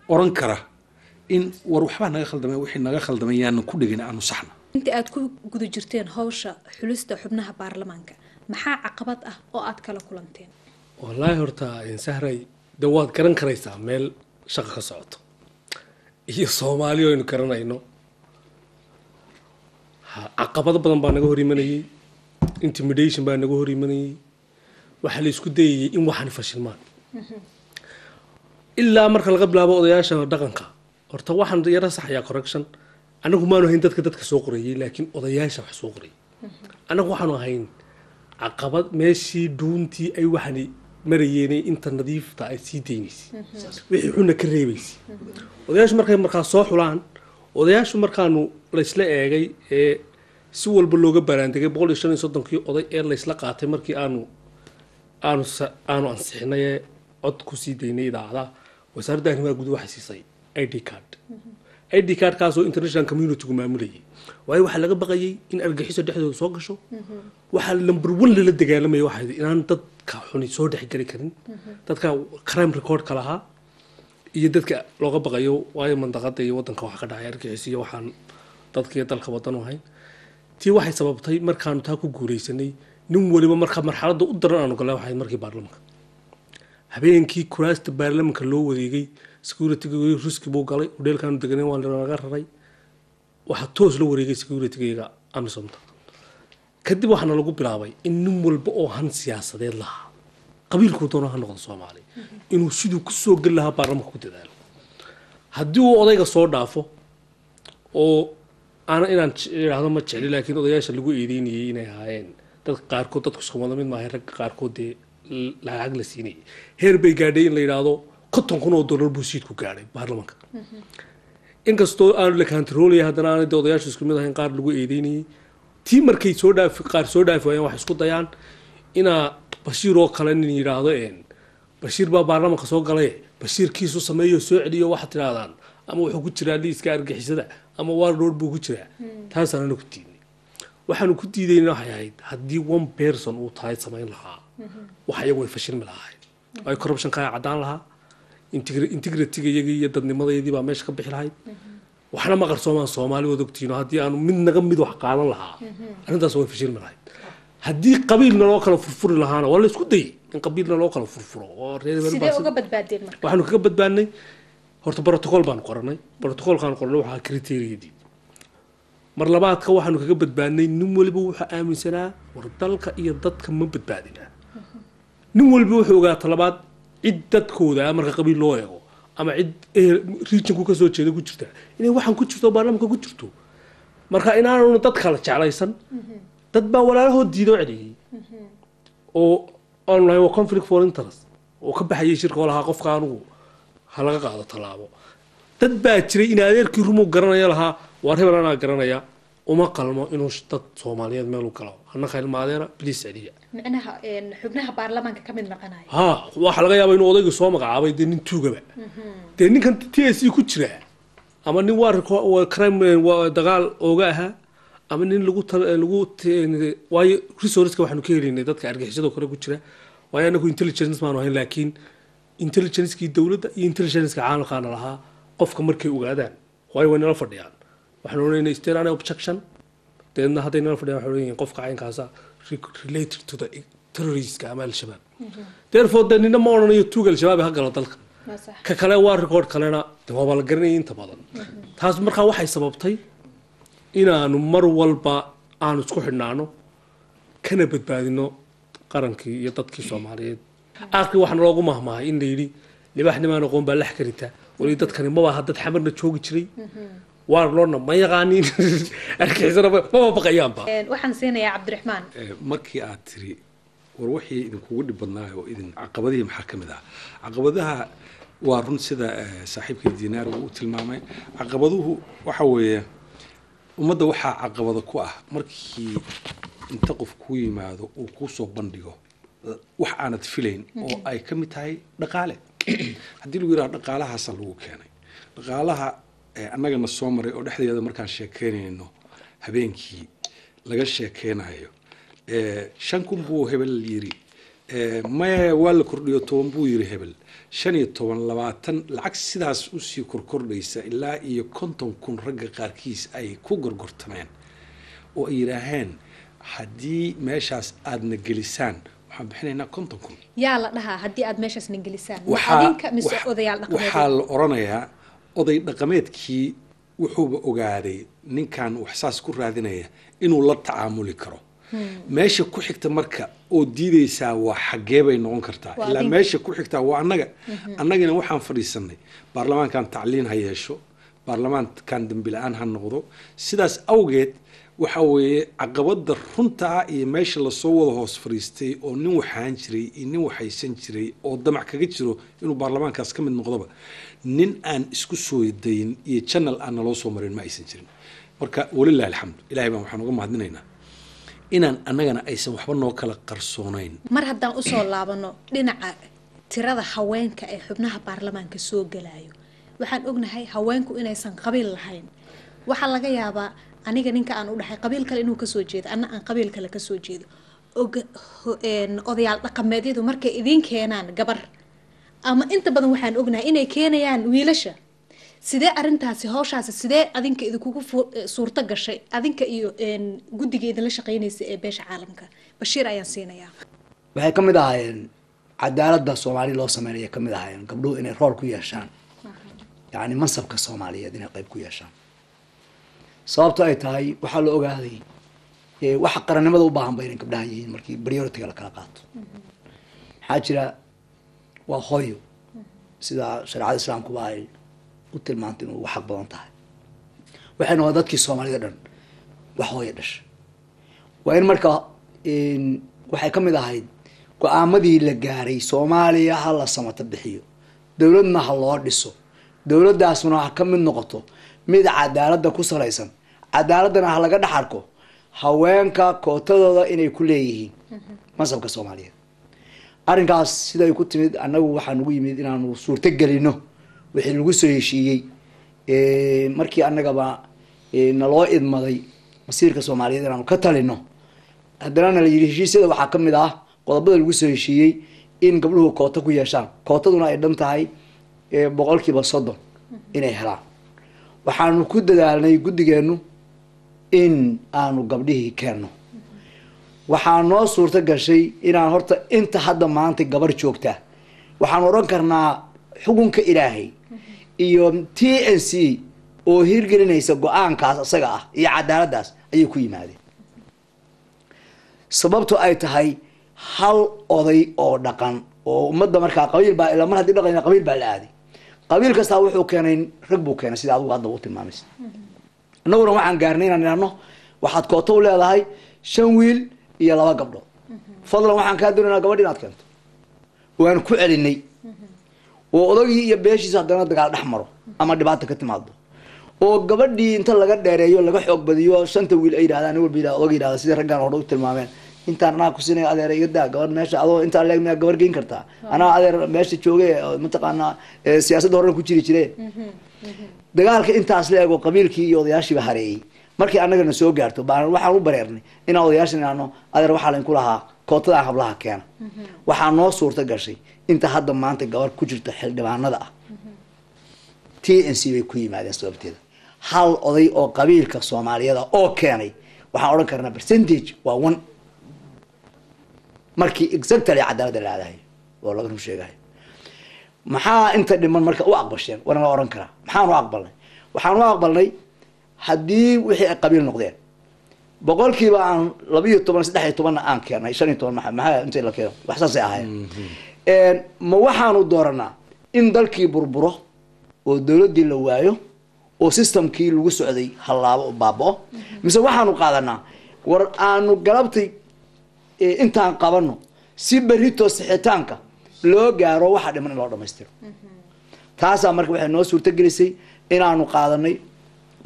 ورنكره إن وروح ما ناخذ دمي وحين ناخذ دمي يعني كل جينا عنه صحنا. أنت أتكون جود جرتين هوشة حلست حبناها بارلمانك محا عقبات أو أتكلم كلامتين. والله هرتا إن سهري دوات كرن كريسة ميل شقة صوت. هي صومالي وين كرنا إنه عقبات بدن بانجوري مني intimidation بانجوري مني وحليس كدي إن واحد فشل مان. إلا مركل قبل أبو ضياش دقنك. horta waxaan yara saxaya correction anagu maanu hayn dadka soo qoriyay laakiin odayaasha wax soo qoriyay anagu waxaanu hayn caqabad meeshii duuntii ay waxani marayeen inta nadiifta ay sii deynaysi wixii xuna ka reebaysi odayaashu markaa soo xulaan odayaashu markaanu la isla eegay ee si walba looga baraandegay 135 oday ee la isla qaatay markii aanu ansixinay cod ku sii deynay idaacada wasaaradda arrimaha guud waxay siisay ID card kaasoo international community ku maamulayay waayo waxa laga baqayay in argaxiso dhexdooda soo gasho waxa number 1 la dagaalamay waxa inaan dadka xuni soo dhex gali karin dadka crime record kala ha iyo dadka looga baqayo waayo mandaqada iyo wadanka waxa ka dhacay argaxiso waxaan dadkii dalka wadan u hayn tii waxay sababtay markaan taa ku guuleysanay nin waliba marxaladda u daran aanu galay waxa markii baarlamaanka habeenkii kuraasta baarlamaanka loo wareegay security risk buu galay hotelkan deganay waan laga raray waxa toos loo wareegay security-ga Amazon kadib waxana lagu bilaabay in nin walba oo han siyaasadeed lahaa qabiilku doonaha noqdo Soomaali inuu sidoo ku soo gal lahaa baarlamaanka ku dadaalo haddii uu odayga soo dhaafo oo inaan yiraahdo ma jecel laakiin odayaasha lagu eedeynayay inay ahaayeen dad qaarkood dadku Soomaali mid ma ahay rag qaarkood lacag la siinay heer bay gaadhay in la yiraahdo $50,000 oo buusiidku gaaray baarlamaanka inkastoo aanu la kantaroolaya haddana aanay odayaashu isku mid ahayn qaar lagu eedeynayay tii markay qaar soo dhaafi waayeen wax isku dayaan inaa bashiir oo kale nin yidhaahdo bashiir baa baarlamaanka soo galay bashiirkiisu sameeyo soo celiyo waxaad tidhaahdaan ama wuxuu ku jiraa liiska argixisada ama waar rood buu ku jiraa taasaan ku diidnay waxaanu ku diidayna waxay ahayd haddii one person uu tahay samayn lahaa wax iyagu way fashilmi lahayd ay corruption kaa caddaan lahaa integrity-ga iyagii iyo dadnimadeedii baa meesha ka bixi lahayd waxna ma qarsoomaan Soomaali wada ogtiino haddii aanu mid naga mid wax qaadan lahaa arrintaas way fashilmi lahayd haddii qabiilna loo kala furfuri lahaana waa la isku dayay in qabiilna loo kala furfuro oo sidee uga badbaadeen marka waxaanu kaga badbaadnay horta protocol baan qoranay protocolkaan qoranay waxaa criteria-dii mar labaadka waxaanu kaga badbaadnay nin waliba wuxuu aaminsanaa war dalka iyo dadka ma badbaadinaa nin waliba wuxuu ogaa talabaad cid dadkooda marka qabiil loo eego ama cid regionku ka soo jeeda ku jirta inay waxaan ku jirto baarlamaanka ku jirto marka inaanu dad kala jeclaysan dad baa walaalahood diido celiyay oo online conflict for interest oo ka baxayay shirka walaha qofka anugu halaga qaado talaabo dad baa jiray in adeerkii rumo garanaya lahaa war hebel anaa garanaya uma qalmo inuu dad Soomaaliyeed meel u galo anna khayl maadeena please celiya macnaha xubnaha baarlamaanka kamid maqanayo waxa laga yaabaa inuu odaygu soo magacaabay nin tuugaba ninkan TSC ku jira ama nin waa crime waa dagaal ooga ahaa ama nin lagu waayo resource-ka waxaanu ka helinay dadka argixisada kale ku jira waayo anagu intelligence maanu ahayn laakiin intelligence-kii dawladda iyo intelligence-ka caalamkaana lahaa qofka markay ogaadaan waayo way nala fadhiyaan waxaan oranayna is there any objection deedna hadday nala fadhiyaan waxaan oranayna qofka caynkaasa related to the terrorist ama al-shabaab therefore de nina ma oranayo tuuga al-shabaab ha galo dalka ka kale waa record kalena waa la garanayay inta badan taas markaa waxay sababtay inaanu mar walba aanu isku xidhnaano kana badbaadino qarankii iyo dadkii Soomaaliyeed aaqi waxaan loogu mahmahay in la yiri libaxnimaan aqoon baa lax karita wali dadkani ma waa dad xamarna joogi jiray waar loona ma yaqaanin arkiisana ma baqayaanba waxaan siinayaa Cabdiraxmaan markii aad tiri war wixii idin kugu dhibadnaa oo idin caqabadii maxaa kamid ah caqabadaha waa run sida saaxiibkii Diinaar uu tilmaamay caqabaduhu waxa weeye ummadda waxaa caqabada ku ah markii inta qof ku yimaado uu ku soo bandhigo wax aanad filayn oo ay ka mid tahay dhaqaale haddii lagu yiraahdo dhaqaalahaas lagu keenay dhaqaalaha annagana soo maray oo dhexdeeda markaan sheekeynayno habeenkii laga sheekeynayo 5,000 buu hebel yiri ma waa la kordhiyo 10 buu yiri hebel 15 20 lacag sidaas u sii kordhaysa ilaa iyo 50,000 ragga qaarkiis ay ku gorgortameen oo ay yiraahdeen haddii meeshaas aadna gelisaan waxaan bixinaynaa 50,000 yaa la dhahaa haddii aad meeshaasna gelisaan adinka mise odayaal dhaqameed waxaa la oranayaa oday dhaqameedkii wuxuuba ogaaday ninkan wax saas ku raadinaya inuu la tacaamuli karo meesha ku xigta marka oo diidaysaa waa xagee bay noqon kartaa ilaa meesha ku xigta waa annagana waxaan fadhiisanay baarlamaankan tacliin ha yeesho baarlamaankan dambi la'aan ha noqdo sidaas awgeed waxa weeye caqabada runta iyo meesha la soo wada hoos fariistay oo nin waxaan jiray iyo nin waxaysan jiray oo damac kaga jiro inuu baarlamaankaas ka mid noqdoba nin aan isku soo dayin iyo channel aan naloo soo marin ma aysan jirin marka walillahi alxamdu ilaahay baan waxaan uga mahadinaynaa inaan annagana aysan waxba noo kala qarsoonayn mar haddaan u soo laabano dhinaca tirada haweenka ee xubnaha baarlamaanka soo galayo waxaan ognahay haweenku inaysan qabiil lahayn waxa laga yaabaa aniga ninka aan u dhaxay qabiil kale inuu ka soo jeedo anna aan qabiil kale ka soo jeedo odayaal dhaqameedyadu markay idin keenaan gabar ama inta badan waxaan ognahay inay keenayaan wiilasha sidee arintaasi hawshaasi sidee adinka idinku suurta gashay adinka iyo guddiga idinla shaqeynaysa ee beesha caalamka Bashiir ayaan siinayaa waxay kamid ahaayeen cadaaladda Soomaali loo sameeyay kamid ahaayeen gabdhuhu inay rool ku yeeshaan yani mansabka Soomaaliyeed inay qayb ku yeeshaan sababta ay tahay waxa la ogaaday waxa qarannimada u baahan bayna gabdhaha yihiin markii priority la kala qaato waxaa jira waa hooyo sida shariicada islaamku ay u tilmaantay inuu wax badan tahay waxayna waa dadkii Soomaalida dhan wax hooyo dhashay waa in marka waxay kamid ahayd go'aamadii la gaaray Soomaaliya hal la samata bixiyo dowladna ha loo dhiso dowladdaasuna ha ka mid noqoto mid cadaaladda ku salaysan cadaaladana ha laga dhex arko haweenka kootadooda inay ku leeyihiin masabka Soomaaliyeed arrinkaas siday ku timid annagu waxaan ugu yimid inaanu suurto gelino wixii lagu soo heshiiyey markii annagaba naloo idmaday masiirka Soomaaliyeed inaanu ka talino haddana la yiri heshiisyada waxaa ka mid ah qodobada lagu soo heshiiyey in gabdhuhu koota ku yeeshaan kootaduna ay dhan tahay 30% inay helaan waxaanu ku dadaalnay guddigeenu in aanu gabdhihii keenno waxaa noo suurto gashay inaan horta inta hadda maanta gabar joogta waxaan oran karnaa xukunka Ilaahay iyo TNC oo hirgelinaysa go'aankaas asaga ah iyo cadaaladdaas ayay ku yimaadeen sababtu ay tahay hal oday oo dhaqan oo ummadda markaa qabiil baa ila mar haddii dhaqan qabiil baa la aaday qabiil kasta wuxuu keenay rag buu keenay sida adigu hadda u tilmaamaysa annaguna waxaan gaarnay inaan idhaahno waxaad kooto u leedahay 5 wiil iyo 2 gabdhood fadlan waxaan kaa doonaynaa gabadh inaad keento waan ku celinay oo odagii iyo beeshiisa haddana dagaal dhex maro ama dhibaato ka timaado oo gabadhii inta laga dheereeyo laga xoog badiyo 5 wiil ay yiraahdaan walba odagii yiraahdo sida raggan hore u tilmaameen intaan anaa ku sinay adeer iga daa gabadh meesha adoo intaan leegna gabar geyn kartaa anaa adeer meesha joogay mataqaana siyaasadda hore ku jiri dagaalka intaas leego qabiilkii iyo odayaashiiba hareeyay markii annagana soo gaarto baan waxaan u bareernay in odayaashana adeer waxa leen ku lahaa kootada hablaha keena waxaa noo suurta gashay inta hadda maanta gabar ku jirta xildhibaanada ah TNC bay ku yimaadeen sababteeda hal oday oo qabiilka Soomaaliyeed oo keenay waxaan oran karnaa percentage waa 1 markii exactly cadaalada la aadahay oo laga sheegay maxaa inta dhiman marka u aqbasheen wana oran kara maxaan u aqbalnay waxaan u aqbalnay haddii wixii ay qabiil noqdeen boqolkiiba aan 12 13 aan keenay 15 maxaa inta la keeno wax saas ah ma waxaanu dooranaa in dalkii burburo oo dawladii la waayo oo systemkii lagu socday halaabo baaboo mise waxaanu qaadanaa war aanu galabtay intaan qabano si berito sixitaanka loo gaaro waxa dhiman loo dhameystiro taasa marka waxay noo suurto gelisay inaanu qaadanay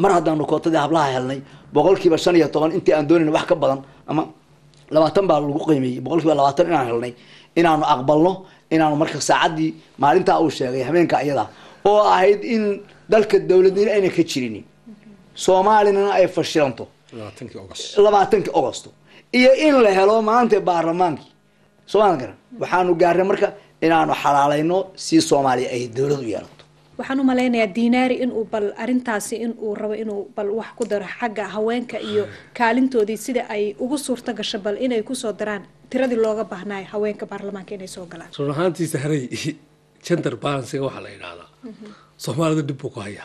mar haddaanu kootadii hablaha helnay boqolkiiba 15 intii aan doonayna wax ka badan ama 20 baa lagu qiimeeyay boqolkiiba 20 inaan helnay inaanu aqbalno inaanu marka saacadii maalinta uu sheegay habeenka ayada oo ahayd in dalka dawladnimo ayna ka jirin Soomaalina ay fashilanto 20 August iyo in la helo maanta baarlamaanki Soomaaliga waxaanu gaarnay marka inaanu xalaalayno si Soomaaliya ay dawlad u yeelato waxaan u maleynayaa diinaari in uu bal arintaasi in uu rabo inuu bal wax ku daro xagga haweenka iyo kaalintoodii sida ay ugu suurta gashay bal inay ku soo daraan tiradii looga baahnaa haweenka baarlamaanka inay soo galaan soo ahaantiisa haray gender balance waxa la yiraahdaa Soomaalida dib u haya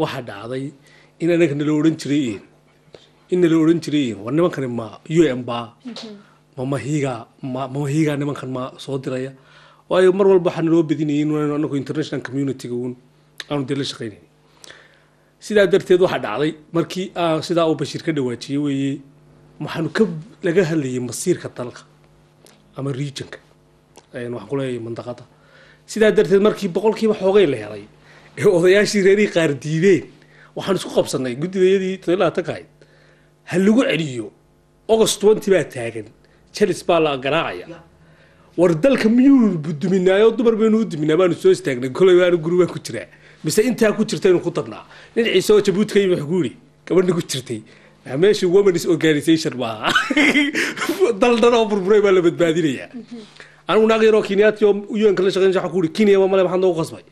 waxa dhacday in anaga nala oran jiray war nimankan ma UN ba ma higa nimankan ma soo diraya waayo mar walba waxaan loo badinayay in anagu international community aanu dila shaqeynay sidaa darteed waxa dhacday markii sidaa uu Bashir ka dhawaajiyay weeyay waxaanu ka laga hadlayay masiirka dalka ama regionka wax ku leeyahay mandaqada sidaa darteed markii boqolkiiba xoogay la helay ee odayaashii reerii qaar diideen waxaan isku qabsanay guddigeedii tadala tagay hal lagu celiyo August 20 baa taagan Chelsea baa la garaacaya war dalka miyuu buduminaayo dumar baynu u diminaa baanu soo istaagnay kolay waanu guriga ku jiraa mise inta ku jirtay inuu ku darnaa nin ciiso Jabuuti ka wax guuri gabadh ku jirtay meeshii women's organization baa daldana oo burburay baa la badbaadinaya anigu naagayro Kenyaati oo UN kala shaqeyn waxa ku yiri Kenya ma male waxaan ugu qasbay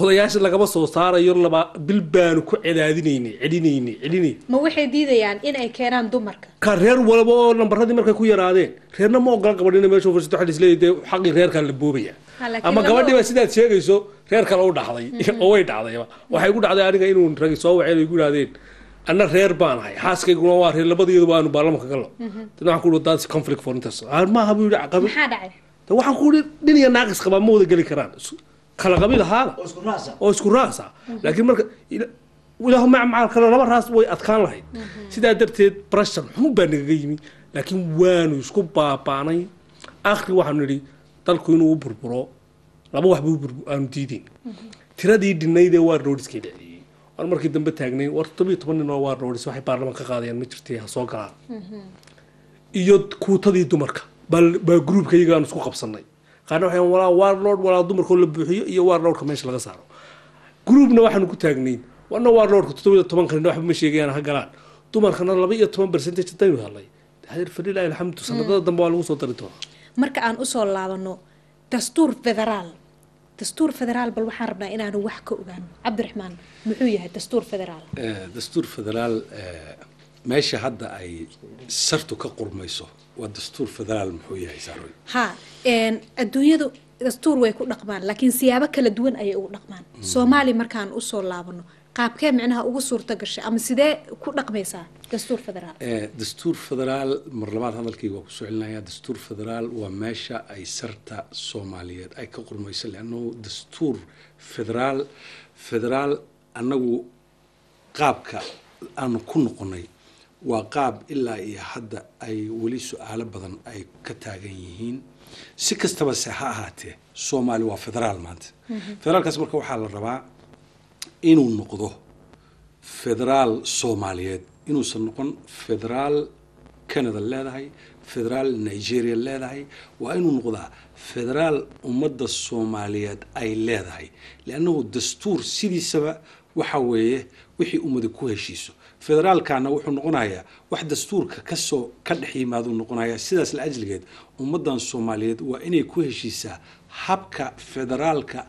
odayaasha lagaba soo saarayo laba bil baan ku celinay ma waxay diidayaan in ay keenaan dumarka ka reer walba oo nambaradii markay ku yaraadeen reerna ma ogolaan gabadhina meesha fursato xil isleeyahay xaqi reerka la boobaya ama gabadhiba sidaad sheegayso reer kale u dhaxday oo way dhacday waxay ku dhacday aniga inuu rag soo wacay ay ku yiraahdeen anna reer baan ahay xaaskayguna waa reer labadeedu baanu baarlamaanka galo tan waxaan ku wadaad conflict for interest ma habu yiri aqab maxaa dhacay waxaan ku dhiniya naaqis qaba ma wada gali karaan kala qabiil ahaada oo isku raasa laakiin marka walaha ma kala laba raas way adkaan lahayd sidaa darteed pressure xun baa naga yimi laakiin waanu isku baabaanay akhri waxaan niri dalku inuu burburo laba wax buu aanu diidin tiradii dhinaydee waa roodiskay dhaciyey waan markii dambe taagnay war 17 nin oo waa roodis waxay baarlamaanka ka qaadayaan ma jirtay ha soo galaan iyo kuutadii dumarka baa groupkayga aan isku qabsanay qaarna waxay waa lord walaa dumarkoo la buuxiyo iyo waa lordka meesha laga saaro groupna waxaanu ku taagnay wana waa lordka 17 qanina waxba ma sheegayaan ha galaan dumarkana 12% tayo helay hadir fadilaa alxamdu sanadada dambe waa lagu soo dari doonaa marka aan u soo laabano dastuur federaal bal waxaan rabnaa inaanu wax ka ogaano cabdiraxmaan muxuu yahay dastuur federaal dastuur federaal meesha hadda ay sartu ka qurmayso waa dastuur federaal muxuu yahay saaroy ha adduunyadu dastuur way ku dhaqmaan laakiin siyaabo kala duwan ayay ugu dhaqmaan Soomaali markaan u soo laabano qaabkee micnaha ugu suurta gashay ama sidee ku dhaqmaysaa dastuur federaal dastuur federaal mar labaad hadalkii waa ku soo celinayaa dastuur federaal waa meesha ay sarta Soomaaliyeed ay ka qurmayso laano dastuur federaal anagu qaabka aan ku noqonay waa qaab ilaa iyo hadda ay wali su'aalo badan ay ka taagan yihiin si kastaba se ha ahaatee Soomaali waa federaal maanta federaalkaas marka waxaa la rabaa inuu noqdo federaal Soomaaliyeed inuusan noqon federaal Canada leedahay federaal Nigeria leedahay waa inuu noqdaa federaal ummadda Soomaaliyeed ay leedahay laanna dastuur sidiisaba waxa weeye wixii ummadu ku heshiiso federaalkana wuxuu noqonayaa wax dastuurka ka dhex yimaado noqonayaa sidaas la ajligeed ummadan Soomaaliyeed waa inay ku heshiisaa habka federaalka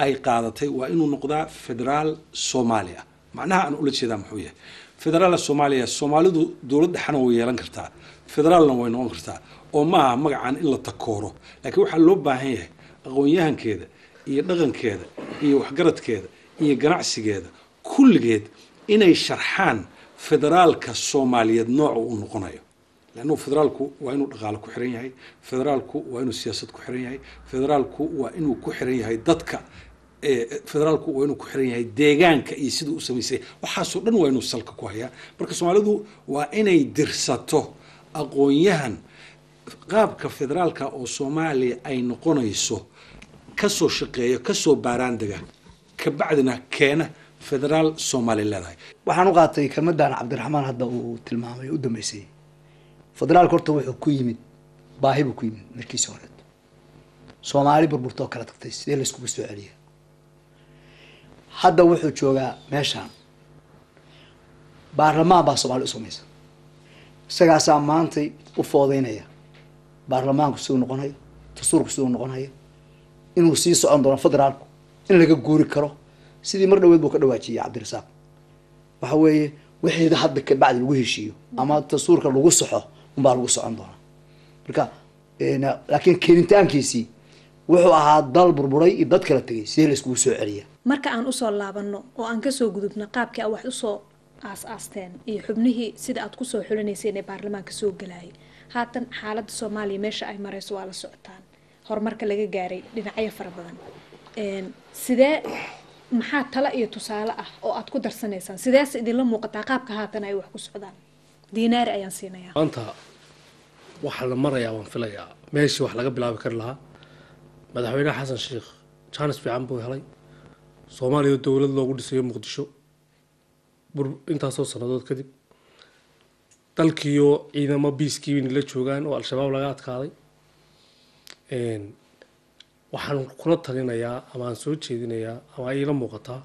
ay qaadatay waa inuu noqdaa federaal Soomaaliya macnaha aan ula jeedaa muxuu yahay federaal Soomaaliya Soomaalidu dawladda xana way yeelan kartaa federaalna way noqon kartaa oo ma magacan in la takooro laakiin waxa loo baahan yahay aqoon-yahankeeda iyo dhaqankeeda iyo waxgaradkeeda iyo ganacsigeeda kulligeed inay sharxaan federaalka Soomaaliyeed nooc uu noqonayo laano federaalku waa inuu dhaqaale ku xiran yahay federaalku waa inuu siyaasad ku xiran yahay federaalku waa inuu ku xiran yahay dadka federaalku waa inuu ku xiran yahay deegaanka iyo sidoo uu sameeyay waxa soo dhan waa inuu salka ku hayaa marka Soomaalidu waa inay dirsato aqoon-yahan qaabka federaalka oo Soomaaliya ay noqonayso ka soo shaqeeyo ka soo baaraandaga ka bacdina keena federaal Soomaali leedahay waxaan u qaatay kelmadan Cabdiraxmaan hadda uu tilmaamay u dambeysay federaalka horta wuxuu ku yimid baahi buu ku yimid markii hore Soomaali burburtoo kala tagtay sidee la isku soo celiyay hadda wuxuu joogaa meeshaan baarlamaan baa Soomaali u sameeyay isagaasaa maantay u foodeynaya baarlamaanku soo noqonayo dastuurku soo noqonayo inuu sii socon doono federaalku in laga guuri karo sidii mar dhaweed buu ka dhawaajiyay Cabdirasaaq waxa weeye wixii hadda ka bacdi lagu heshiiyo ama dastuurka lagu saxo baa lagu socon doona marka laakiin keenitaankiisii wuxuu ahaa dal burburay iyo dad kala tagay si la isku soo celiya marka aan u soo laabano oo aan ka soo gudubno qaabkii wax u soo aas-aasteen iyo xubnihii sida aad ku soo xulinayseen ee baarlamaanka soo galayay haatan xaaladda Soomaaliya meesha ay marayso waa la socotaan horumarka laga gaaray dhinacyo fara badan sidee maxaa tala iyo tusaale ah oo aad ku darsanaysaan sidaas idinla muuqataa qaabka haatan ay wax ku socdaan diinaari ayaan siinayaa anta waxa la marayaa waan filayaa meeshii wax laga bilaabi kar lahaa madaxweynaha Xasan Sheekh chance fiican buu helay Soomaaliya dawlad loogu dhisay Muqdisho intaasoo sanadood kadib dalkiyo ciidamo biiskiin la joogaan oo al-shabaab laga adkaaday waxaan kula talinayaa ama aan soo jeedinayaa ama ay la muuqataa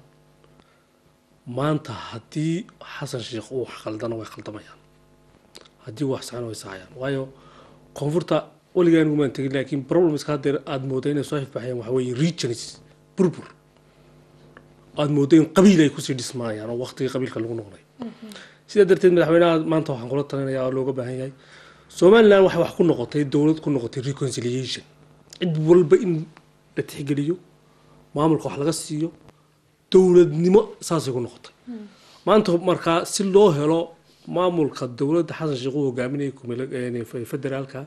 maanta haddii Xasan Sheekh uu khaldana way khaldamayaan haddii wax saxan way saxayaan waayo koonfurta waligaan uma tagin laakiin problems ka hadda aad mooday inay soo xifbaxayaan waxa weeye regions burbur aad mooday in qabiil ay ku sii dhismaayaan oo waqtiga qabiilka lagu noqday sida darteed madaxweynaha maanta waxaan kula talinayaa oo looga baahan yahay Soomaaliland waxay wax ku noqotay dawlad ku noqotay reconciliation cid walba in la tixgeliyo maamulka wax laga siiyo dawladnimo saasay ku noqotay maanta marka si loo helo maamulka dawladda Xasan Sheekh uu hogaaminayay federaalka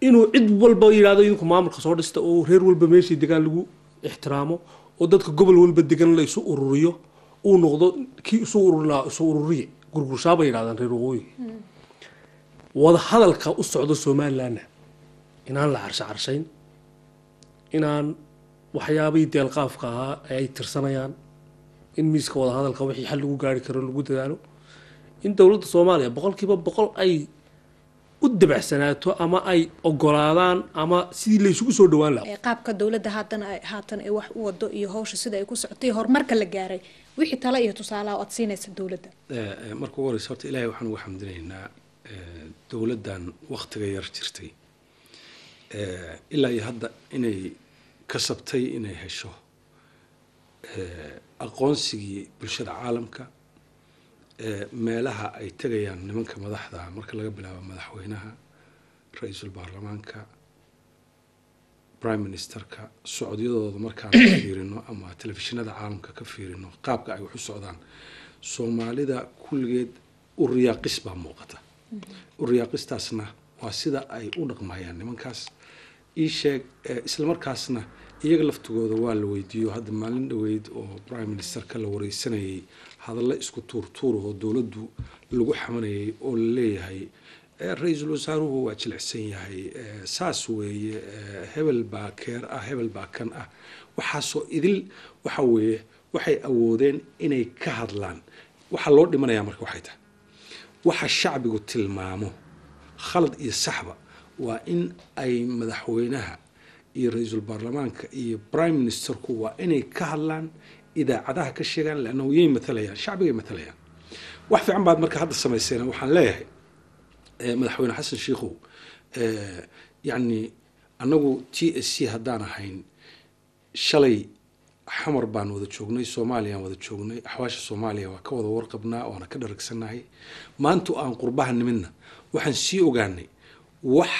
inuu cid walba yiraahdo idinku maamulka soo dhista oo reer walba meeshii deegaan lagu ixtiraamo oo dadka gobol walba deegaan la isu ururiyo uu noqdo kii isu ururiye gurgurshaaba yiraahdaan reer waqooyi wada hadalka u socdo Soomaaliland inaan la carshayn inaan waxyaabihii deelqaafka ahaa ay tirsanayaan in miiska wadahadalka wixii xal lagu gaari karo lagu dadaalo in dowladda soomaaliya 100% ay u dabacsanaato ama ay ogolaadaan ama sidii la isugu soo dhawaan lahaa qaabka dowladda haatan ay wax u wado iyo hawsha sida ay ku socotay horumarka la gaaray wixii tala iyo tusaalaha aad siinaysa dowladda marka ugu horeysa horta ilaahay waxaan ugu xamdinaynaa dowladdan waqtiga yar jirtay ilaa iyo hadda inay kasabtay inay hesho aqoonsigii bulshada caalamka meelaha ay tegayaan nimanka madaxda marka laga bilaabo madaxweynaha ra-iisul baarlamaanka prime ministerka socodiyadooda markaan fiirino ama telefishinada caalamka ka fiirino qaabka ay wax u socdaan soomaalida kulligeed u riyaaqis baa muuqata u riyaaqistaasna waa sida ay u dhaqmayaan nimankaas ii sheeg isla markaasna iyaga laftigooda waa la weydiiyo hadda maalin dhaweyd oo prime ministerka la wareysanayay hadalla isku tuurtuur oo dowladdu lagu xamanayay oo la leeyahay ra-iisul wasaaruhu waa jilicsan yahay saas weeye hebel baa keer ah hebel baa kan ah waxaasoo idil waxa weeye waxay awoodeen inay ka hadlaan waxaa loo dhimanayaa marka waxay tahay waxa shacbigu tilmaamo khalad iyo saxba waa in ay madaxweynaha iyo ra-iisul baarlamaanka iyo prime ministerku waa inay ka hadlaan idaacadaha ka sheegaan laannahu yay matalayaan shacbigay matalayaan wax fiican baad marka hadda samayseen waxaan leeyahay madaxweyne xasan shiikhow yacni annagu TSC haddaan ahayn shalay xamar baan wada joognay soomaaliyaan wada joognay axwaasha soomaaliya waa ka wada warqabnaa waana ka dharagsanahay maanta aan qurbaha nimidna waxaan sii ogaanay wax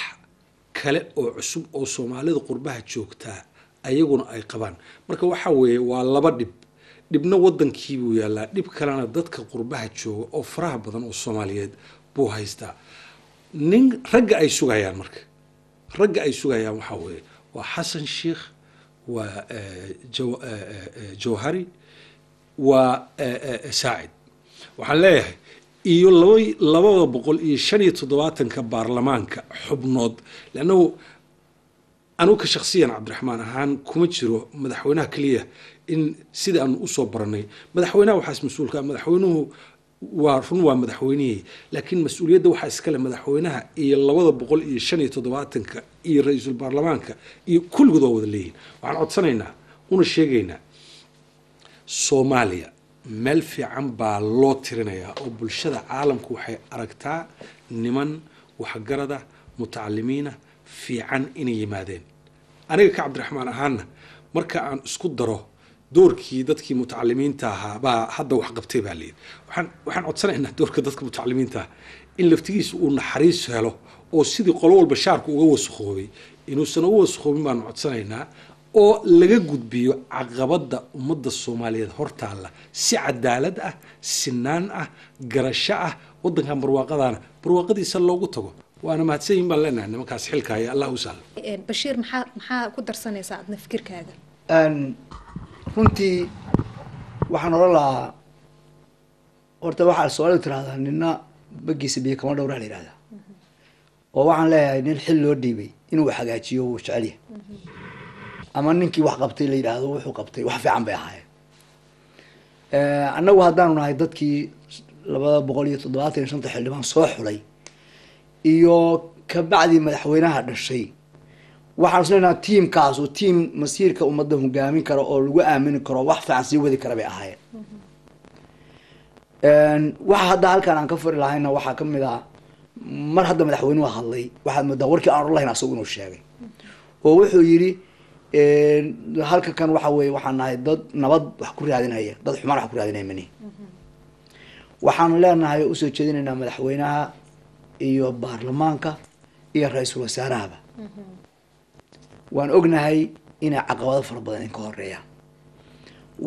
kale oo cusub oo soomaalida qurbaha joogtaa ayaguna ay qabaan marka waxa weeye waa laba dhibna wadankii buu yaalaa dhib kalena dadka qurbaha jooga oo faraha badan oo Soomaaliyeed buu haystaa ragga ay sugayaan marka ragga ay sugayaan waxa weeye waa Xasan Sheikh waa Jawhari waa Saacid waxaan leeyahay iyo 275 baarlamaanka xubnood laano anu ka shakhsiyan Cabdiraxmaan ahaan kuma jiro madaxweynaha kaliya in sida aan u soo baranay madaxweynaha waxa mas'uulka madaxweynuhu waa madaxweynaha laakiin mas'uuliyadda waxa iska leh madaxweynaha iyo 275 iyo ra'iisul baarlamaanka iyo kulligood wada leeyihiin waxaan codsanaynaa una sheegaynaa Soomaaliya meel fiican baa loo tirinayaa oo bulshada caalamku waxay aragtaa niman waxgarada mutacalimiina fiican inay yimaadeen aniga ka Cabdiraxmaan ahaana marka aan isku daro doorkii dadkii mutacalimiinta ahaa baa hadda wax qabtay baa leeyahay waxaan codsanaynaa doorka dadka mutacalimiinta in laftigiisa uu naxariis helo oo sidii qolo walba shaarku uga wasakhoobay inuusan uga wasakhoobin baan codsanaynaa oo laga gudbiyo caqabada ummadda Soomaaliyeed hortaala si cadaalad ah sinaan ah garasho ah wadankan barwaaqadiisa loogu tago waana mahadsanyiin baan leenahay nimankaas xilka ay Allah u sahlo Bashiir maxaa ku darsanaysaa adna fikirkaaga runtii waxaan oran lahaa horta waxaa Soomaalidu tiraahdaa nina bagiisa biyo kama dhowraa la yiraahdaa oo waxaan leeyahay nin xil loo dhiibay inuu hagaajiyo uu jecel yahay ama ninkii wax qabtay la yiraahdo wuxuu qabtay wax fiican bay ahaayeen annagu haddaanu nahay dadkii 275 xildhibaan soo xulay iyo ka bacdi madaxweynaha dhashay waxaan isleeyahay tiimkaas oo tiim masiirka ummadda hogaamin karo oo lagu aamini karo wax fiican sii wadi kara bay ahaayeen waxa hadda halkan aan ka furi lahayna waxaa ka mid ah mar hadda madaxweynuhu hadlay waxaad moodaa warkii aan lahayn asagu inuu sheegay oo wuxuu yidhi halka kan waxa weeye waxaan nahay dad nabad wax ku raadinaya dad xumaan wax ku raadinaya mani waxaan leenahay u soo jeedinaynaa madaxweynaha iyo baarlamaanka iyo ra'iisul wasaaraha waan ognahay inay caqabado fara badan in ka horeeyaan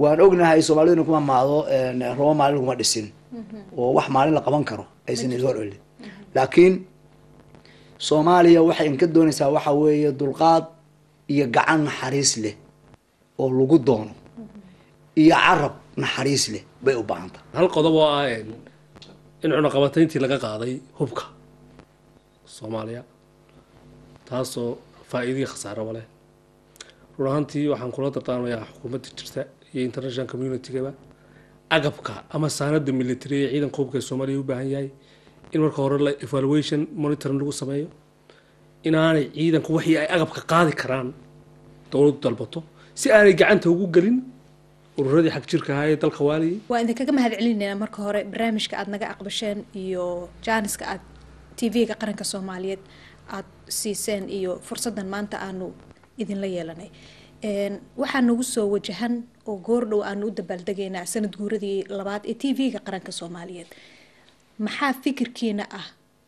waan ognahay Soomaalidu kuma maado Roma maalin kuma dhisin oo wax maalin la qaban karo aysan hor olin laakiin Soomaaliya waxay in ka doonaysaa waxa weeye dulqaad iyo gacan naxariis leh oo lagu doono iyo carab naxariis leh bay u baahan tahay hal qodob oo ah in cunaqabatayntii laga qaaday hubka Soomaaliya taasoo faa'iido khasaaro leh run ahaantii waxaan kula dardaarmayaa xukuumadda jirta iyo international communitygaba agabka ama saanada military ee ciidanka hubka ee Soomaaliya u baahan yahay in marka hore la evaluation monitoring lagu sameeyo inaanay ciidanku wixii ay agabka qaadi karaan dowladdu dalbato si aanay gacanta ugu gelin ururadii xaq jirka ahaa ee dalka waaliyay. waa idinkaga mahadcelinaynaa marka hore barnaamijka aad naga aqbasheen iyo jaaniska aad TV-ga qaranka Soomaaliyeed aad siiseen iyo fursadan maanta aanu idinla yeelanay. waxaa nagu soo wajahan oo goordhow aanu u dabaaldegaynaa sanad guuradii labaad ee TV-ga qaranka Soomaaliyeed. maxaa fikirkiina ah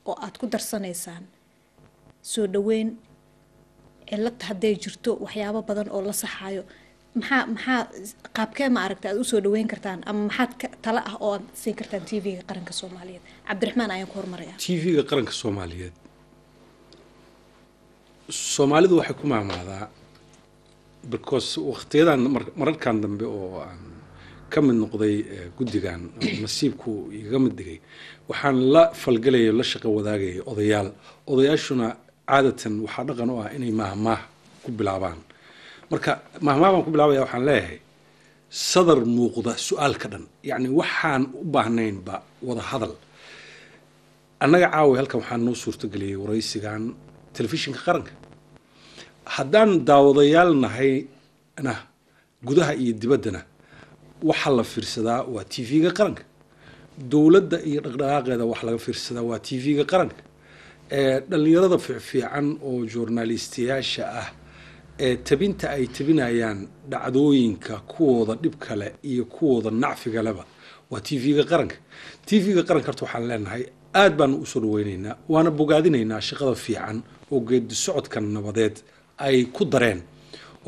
oo aad ku darsanaysaan soo dhaweyn cilad hadday jirto waxyaabo badan oo la saxayo maxaa qaabkee ma aragta aad u soo dhaweyn kartaan ama maxaad tala ah oo aad siin kartaan TV-ga qaranka Soomaaliyeed? Cabdiraxmaan ayaan ku hormarayaa. TV-ga qaranka Soomaaliyeed Soomaalidu waxay ku maamaadaa because waqtiyadan mararkan dambe oo aan ka mid noqday guddigan nasiibku iga mid dhigay waxaan la falgalay la shaqo wadaagay odayaashuna caadatan waxa dhaqan u ah inay mahmaah ku bilaabaan marka mahmaah ku bilaabaya waxaan leeyahay sadar muuqda su'aal ka dhan yani waxaan u baahnayn ba wada hadal annaga caawi halkan waxaan noo suurtageliyay waraysigan telefishinka qaranka haddaan daawadayaal nahayna gudaha iyo dibaddana waxa la fiirsadaa waa TV-ga qaranka dowladda iyo dhaqdhaqaaqeeda wax laga fiirsadaa waa TV-ga qaranka dhalinyarada fiican oo journalistiyaasha ah tabinta ay tabinayaan dhacdooyinka kuwooda dhib kale iyo kuwooda nacfiga leba waa TV-ga qaranka TV-ga qaranka horta waxaan leenahay aad baan u soo dhaweynaynaa waana bogaadinaynaa shaqada fiican oo geedi socodka nabadeed ay ku dareen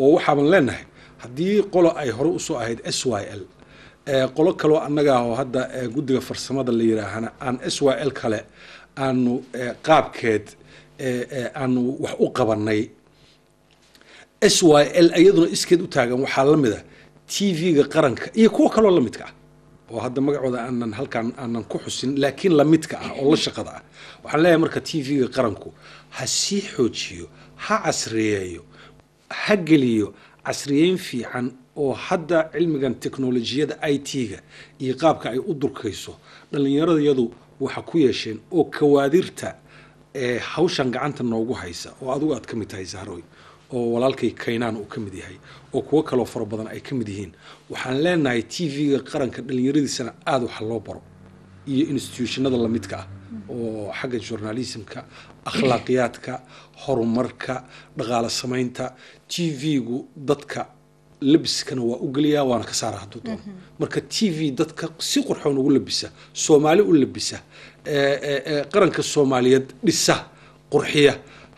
oo waxaan leenahay haddii qolo ay hore u soo ahayd SYL qolo kale oo annaga oo hadda guddiga farsamada la yiraahana aan SYL kale aanu qaabkeed aanu wax u qabanay SYL ayaduna iskeed u taagan waxaa la mid ah TV-ga qaranka iyo kuwa kale oo la midka ah oo hadda magacooda aanan halkan aanan ku xusin laakiin la midka ah oo la shaqada ah waxaan leeyahay marka TV-ga qaranku ha sii xoojiyo ha casriyeeyo ha geliyo casriyeyn fiican oo hadda cilmigan teknolojiyada IT-ga iyo qaabka ay u durkayso dhalinyaradayadu waxa ku yeesheen oo kawaadirta hawshan gacanta noogu haysa oo adigu aad ka mid tahay Zahroy oo walaalkay Kaynaan uu ka mid yahay oo kuwa kale oo fara badan ay ka mid yihiin waxaan leenahay TV-ga qaranka dhalinyaradiisana aad wax loo baro iyo institutionada la midka ah oo xagga journalismka akhlaaqiyadka horumarka dhaqaale samaynta TV-gu dadka labiskana waa u galiyaa waana ka saaraa hadduu doono marka TV dadka si qurxoon ugu labisa Soomaali u labisa qaranka Soomaaliyeed dhisa qurxiya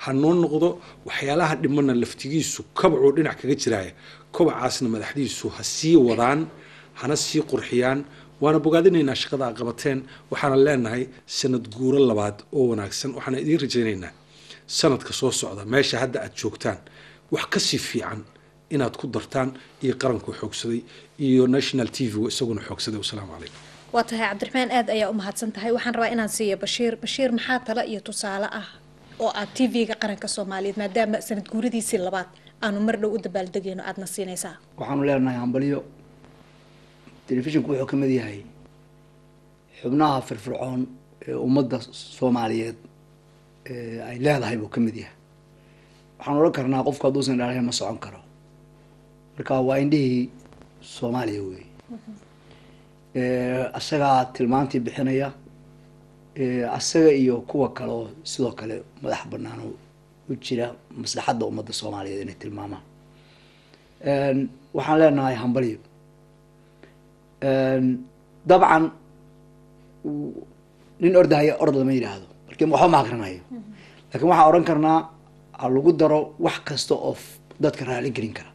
hanoo noqdo waxyaalaha dhimana laftigiisu kabcu dhinac kaga jiraaya kobacaasna madaxdiisu ha sii wadaan hana sii qurxiyaan waana bogaadinaynaa shaqada ay qabateen waxaana leenahay sanad guuro labaad oo wanaagsan waxaana idin rajaynaynaa sanadka soo socda meesha hadda aad joogtaan wax ka sii fiican inaad ku dartaan iyo qaranku xoogsaday iyo national TV isaguna xoogsaday wassalaamu calaykum waa tahay Cabdiraxmaan aad ayaa u mahadsan tahay waxaan rabaa inaan siiyo Bashiir maxaa tala iyo tusaale ah oo aad TV-ga qaranka Soomaaliyeed maadaama sanad guuradiisii labaad aanu mar dhow u dabaaldegayno aadna siinaysaa? waxaanu leenahay hambaliyo telefishinku wuxuu ka mid yahay xubnaha firfircoon ee ummadda Soomaaliyeed ay leedahay buu ka mid yahay waxaan oran karnaa qofka hadduusan dhaalayn ma socon karo marka waa indhihii Soomaaliya weey asagaa tilmaantii bixinaya asaga iyo kuwa kale oo sidoo kale madax bannaan u jira maslaxadda ummadda Soomaaliyeed inay tilmaamaan waxaan leenahay hambaliyo dabcan nin ordahaya orod lama yidhaahdo markii waxba ma akrinayo laakiin waxaan oran karnaa ha lagu daro wax kasta oo dadka raali gelin kara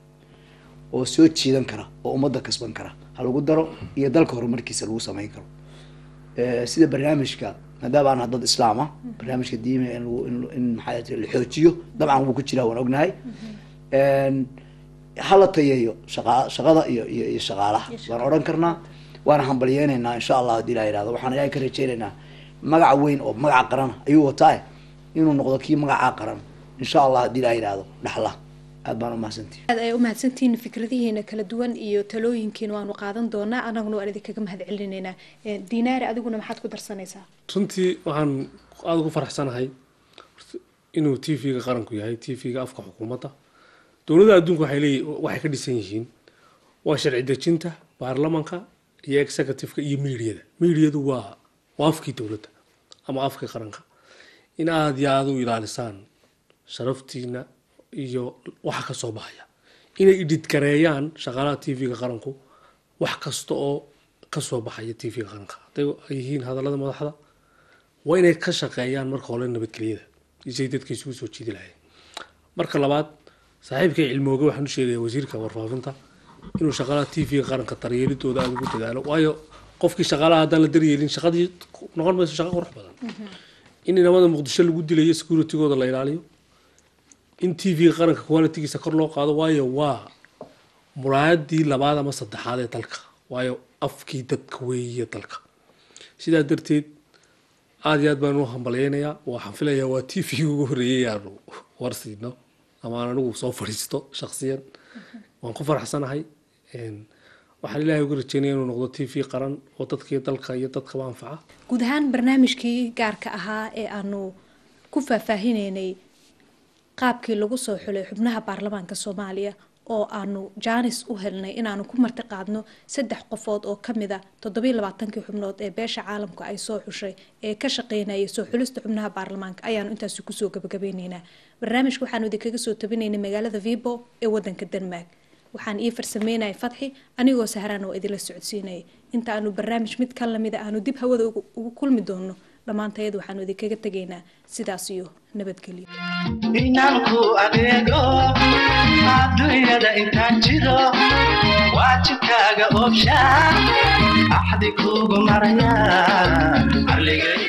oo soo jiidan kara oo ummadda kasban kara ha lagu daro iyo dalka horumarkiisa lagu samayn karo sida barnaamijka maadaama aan dad islaam ah barnaamijka diime in maxaa jira la xoojiyo dabcan wuu ku jiraa waan ognahay hala tayeeyo shaqada iyo shaqaalaha waan oran karnaa waana hambaliyeenaynaa insha Allah hadii la yiraahdo waxaan ilaahay ka rajaynaynaa magac weyn oo magac qaran ayuu wataa inuu noqdo kii magaca qaran insha Allah hadii la yiraahdo dhaxla aad baan u mahadsantihiin aad ay u mahadsantihiin fikradihiina kala duwan iyo talooyinkiina waanu qaadan doonaa anaguna waan idinkaga mahadcelinaynaa diinaari adiguna maxaad ku darsanaysaa runtii waxaan aad ugu faraxsanahay inuu TV-ga qaranku yahay TV-ga afka xukuumadda dowladda adduunka waxay ka dhisan yihiin waa sharci dejinta baarlamanka iyo executive-ka iyo media-du waa afkii dowladda ama afkii qaranka in aad iyo aad u ilaalisaan sharaftiina iyo waxa ka soo baxaya inay edit gareeyaan shaqaalaha TV-ga qaranku wax kasta oo ka soo baxaya TV-ga qaranka haday ay yihiin hadallada madaxda waa inay ka shaqeeyaan marka hore nabadgelyada isay dadka isugu soo jiidi lahayn marka labaad saaxiibkay cilmooga waxaan u sheegayaa wasiirka warfaafinta inuu shaqaalaha TV-ga qaranka daryeelidooda aad ugu dadaalo waayo qofkii shaqaalaha haddaan la daryeelin shaqadii noqon mayso shaqo qurux badan in inamada muqdisho lagu dilayo security-gooda la ilaaliyo in TV-ga qaranka quality-giisa kor loo qaado waayo waa muraayadii labaad ama saddexaad ee dalka waayo afkii dadka weeye dalka sidaa darteed aad iyo aad baan u hambalyaynayaa waxaan filayaa waa TV-ga ugu horreeyay aanu warsiino ama aan anigu soo fadhiisto shakhsiyan waan ku faraxsanahay waxaan ilaahay uga rajeynayaa inuu noqdo TV qaran oo dadkii dalka iyo dadkaba anfaca guud ahaan barnaamijkii gaarka ahaa ee aanu ku faahfaahinaynay qaabkii lagu soo xulay xubnaha baarlamaanka Soomaaliya oo aanu jaanis u helnay inaanu ku marti qaadno 3 qofood oo kamid ah 27 xubnood ee beesha caalamka ay soo xushay ee ka shaqeynaya soo xulista xubnaha baarlamaanka ayaanu intaas ku soo gabagabeynayna barnaamijka waxaanu idinkaga soo tabinaynay magaalada Vibo ee wadanka Denmark waxaan ii farsameynay Fadxi anigoo Sahraan oo idila socodsiinay inta aanu barnaamij mid ka lamid ah aanu dib hawada ugu kulmi doono dhamaanteed waxaanu idinkaga tageynaa sidaas iyo nabadgelyo inanku adeego adduunyada intaan jiro waajibkaaga oobshaa axdi kuugu maraya arligay